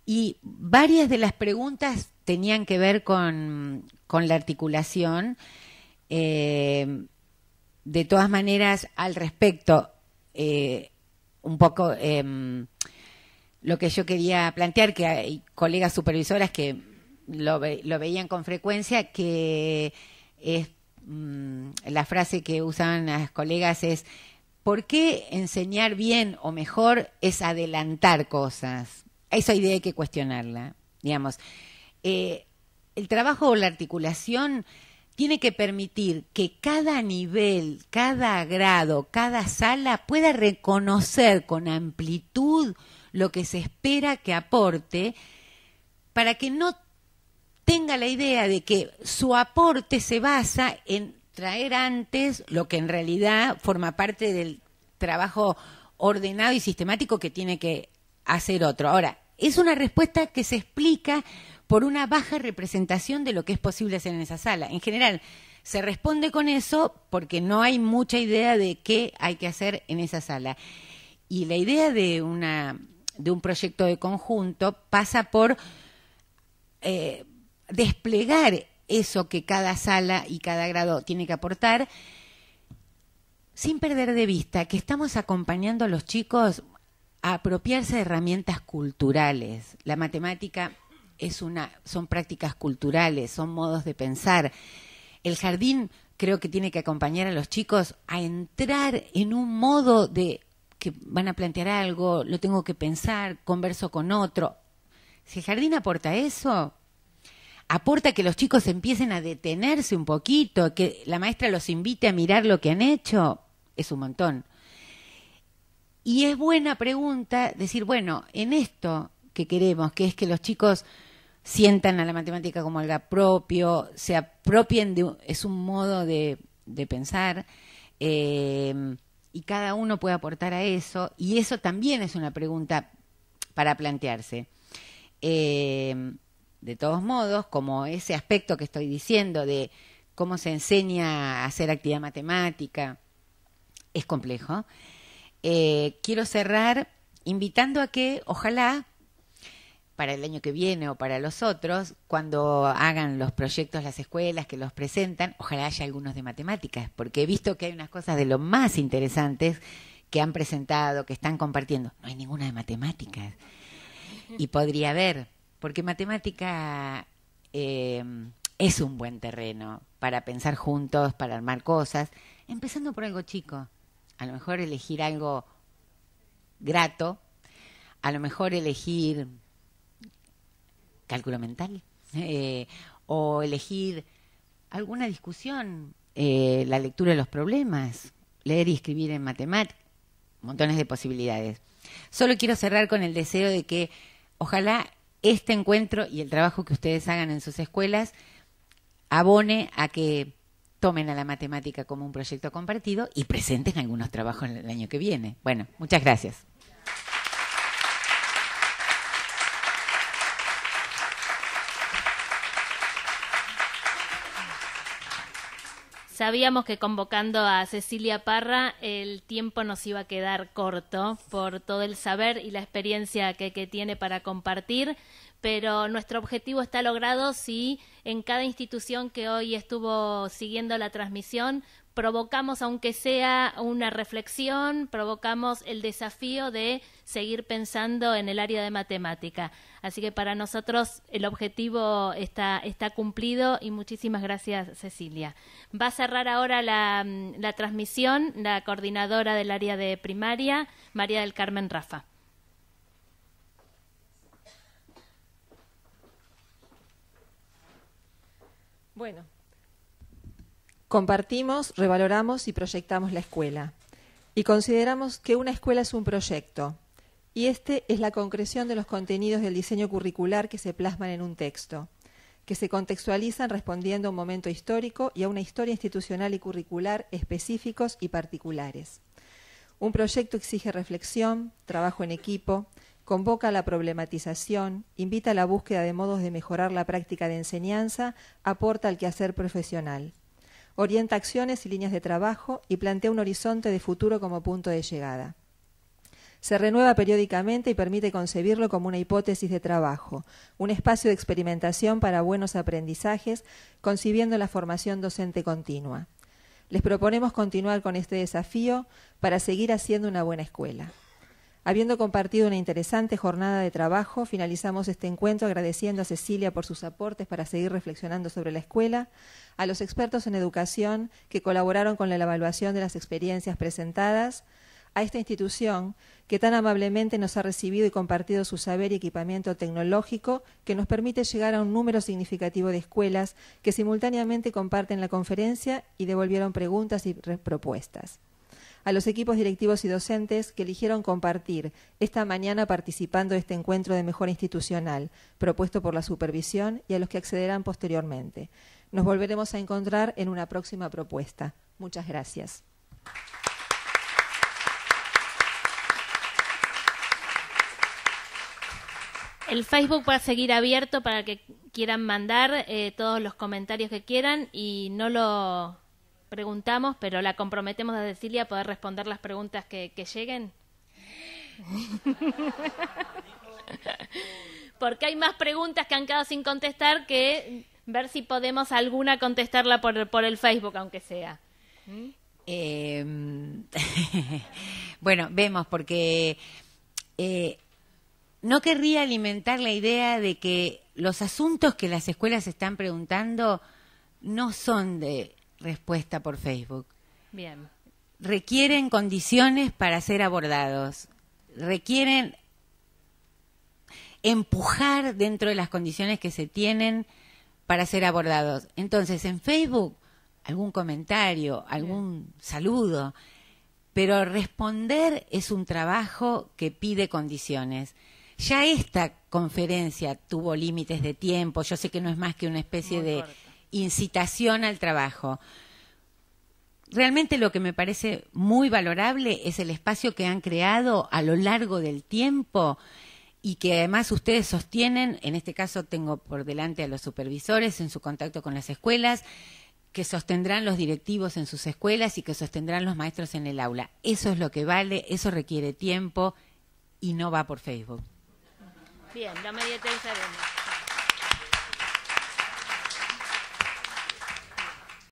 Y varias de las preguntas tenían que ver con la articulación. De todas maneras, al respecto, un poco lo que yo quería plantear, que hay colegas supervisoras que lo veían con frecuencia, que es la frase que usaban las colegas es: ¿por qué enseñar bien o mejor es adelantar cosas? Esa idea hay que cuestionarla, digamos. El trabajo o la articulación tiene que permitir que cada nivel, cada grado, cada sala pueda reconocer con amplitud lo que se espera que aporte, para que no tenga la idea de que su aporte se basa en traer antes lo que en realidad forma parte del trabajo ordenado y sistemático que tiene que hacer otro. Ahora, es una respuesta que se explica por una baja representación de lo que es posible hacer en esa sala. En general, se responde con eso porque no hay mucha idea de qué hay que hacer en esa sala. Y la idea de un proyecto de conjunto pasa por desplegar eso que cada sala y cada grado tiene que aportar, sin perder de vista que estamos acompañando a los chicos a apropiarse de herramientas culturales. La matemática son prácticas culturales, son modos de pensar. El jardín creo que tiene que acompañar a los chicos a entrar en un modo de que van a plantear algo, lo tengo que pensar, converso con otro. Si el jardín aporta eso, aporta que los chicos empiecen a detenerse un poquito, que la maestra los invite a mirar lo que han hecho, es un montón. Y es buena pregunta decir, bueno, en esto que queremos, que es que los chicos sientan a la matemática como algo propio, se apropien es un modo de pensar, y cada uno puede aportar a eso, y eso también es una pregunta para plantearse. De todos modos, como ese aspecto que estoy diciendo de cómo se enseña a hacer actividad matemática es complejo, quiero cerrar invitando a que, ojalá, para el año que viene o para los otros, cuando hagan los proyectos las escuelas que los presentan, ojalá haya algunos de matemáticas, porque he visto que hay unas cosas de lo más interesantes que han presentado, que están compartiendo. No hay ninguna de matemáticas. Y podría haber, porque matemática es un buen terreno para pensar juntos, para armar cosas, empezando por algo chico. A lo mejor elegir algo grato, a lo mejor elegir cálculo mental, o elegir alguna discusión, la lectura de los problemas, leer y escribir en matemáticas, montones de posibilidades. Solo quiero cerrar con el deseo de que ojalá este encuentro y el trabajo que ustedes hagan en sus escuelas abone a que tomen a la matemática como un proyecto compartido y presenten algunos trabajos el año que viene. Bueno, muchas gracias. Sabíamos que convocando a Cecilia Parra el tiempo nos iba a quedar corto por todo el saber y la experiencia que tiene para compartir, pero nuestro objetivo está logrado si en cada institución que hoy estuvo siguiendo la transmisión provocamos, aunque sea una reflexión, provocamos el desafío de seguir pensando en el área de matemática. Así que para nosotros el objetivo está cumplido y muchísimas gracias, Cecilia. Va a cerrar ahora la transmisión la coordinadora del área de primaria, María del Carmen Rafa. Bueno, compartimos, revaloramos y proyectamos la escuela. Y consideramos que una escuela es un proyecto. Y este es la concreción de los contenidos del diseño curricular que se plasman en un texto, que se contextualizan respondiendo a un momento histórico y a una historia institucional y curricular específicos y particulares. Un proyecto exige reflexión, trabajo en equipo, convoca a la problematización, invita a la búsqueda de modos de mejorar la práctica de enseñanza, aporta al quehacer profesional. Orienta acciones y líneas de trabajo y plantea un horizonte de futuro como punto de llegada. Se renueva periódicamente y permite concebirlo como una hipótesis de trabajo, un espacio de experimentación para buenos aprendizajes, concibiendo la formación docente continua. Les proponemos continuar con este desafío para seguir haciendo una buena escuela. Habiendo compartido una interesante jornada de trabajo, finalizamos este encuentro agradeciendo a Cecilia por sus aportes para seguir reflexionando sobre la escuela, a los expertos en educación que colaboraron con la evaluación de las experiencias presentadas, a esta institución que tan amablemente nos ha recibido y compartido su saber y equipamiento tecnológico que nos permite llegar a un número significativo de escuelas que simultáneamente comparten la conferencia y devolvieron preguntas y propuestas. A los equipos directivos y docentes que eligieron compartir esta mañana participando de este encuentro de mejora institucional propuesto por la supervisión y a los que accederán posteriormente. Nos volveremos a encontrar en una próxima propuesta. Muchas gracias. El Facebook va a seguir abierto para que quieran mandar todos los comentarios que quieran y no lo preguntamos, pero la comprometemos a Cecilia a poder responder las preguntas que lleguen. Porque hay más preguntas que han quedado sin contestar que ver si podemos alguna contestarla por el Facebook, aunque sea. Bueno, vemos, porque no querría alimentar la idea de que los asuntos que las escuelas están preguntando no son de respuesta por Facebook. Bien. Requieren condiciones para ser abordados. Requieren empujar dentro de las condiciones que se tienen para ser abordados. Entonces, en Facebook, algún comentario, algún saludo, pero responder es un trabajo que pide condiciones. Ya esta conferencia tuvo límites de tiempo, yo sé que no es más que una especie de incitación al trabajo. Realmente lo que me parece muy valorable es el espacio que han creado a lo largo del tiempo y que además ustedes sostienen, en este caso tengo por delante a los supervisores en su contacto con las escuelas, que sostendrán los directivos en sus escuelas y que sostendrán los maestros en el aula. Eso es lo que vale, eso requiere tiempo y no va por Facebook. Bien, lo mediatizaremos.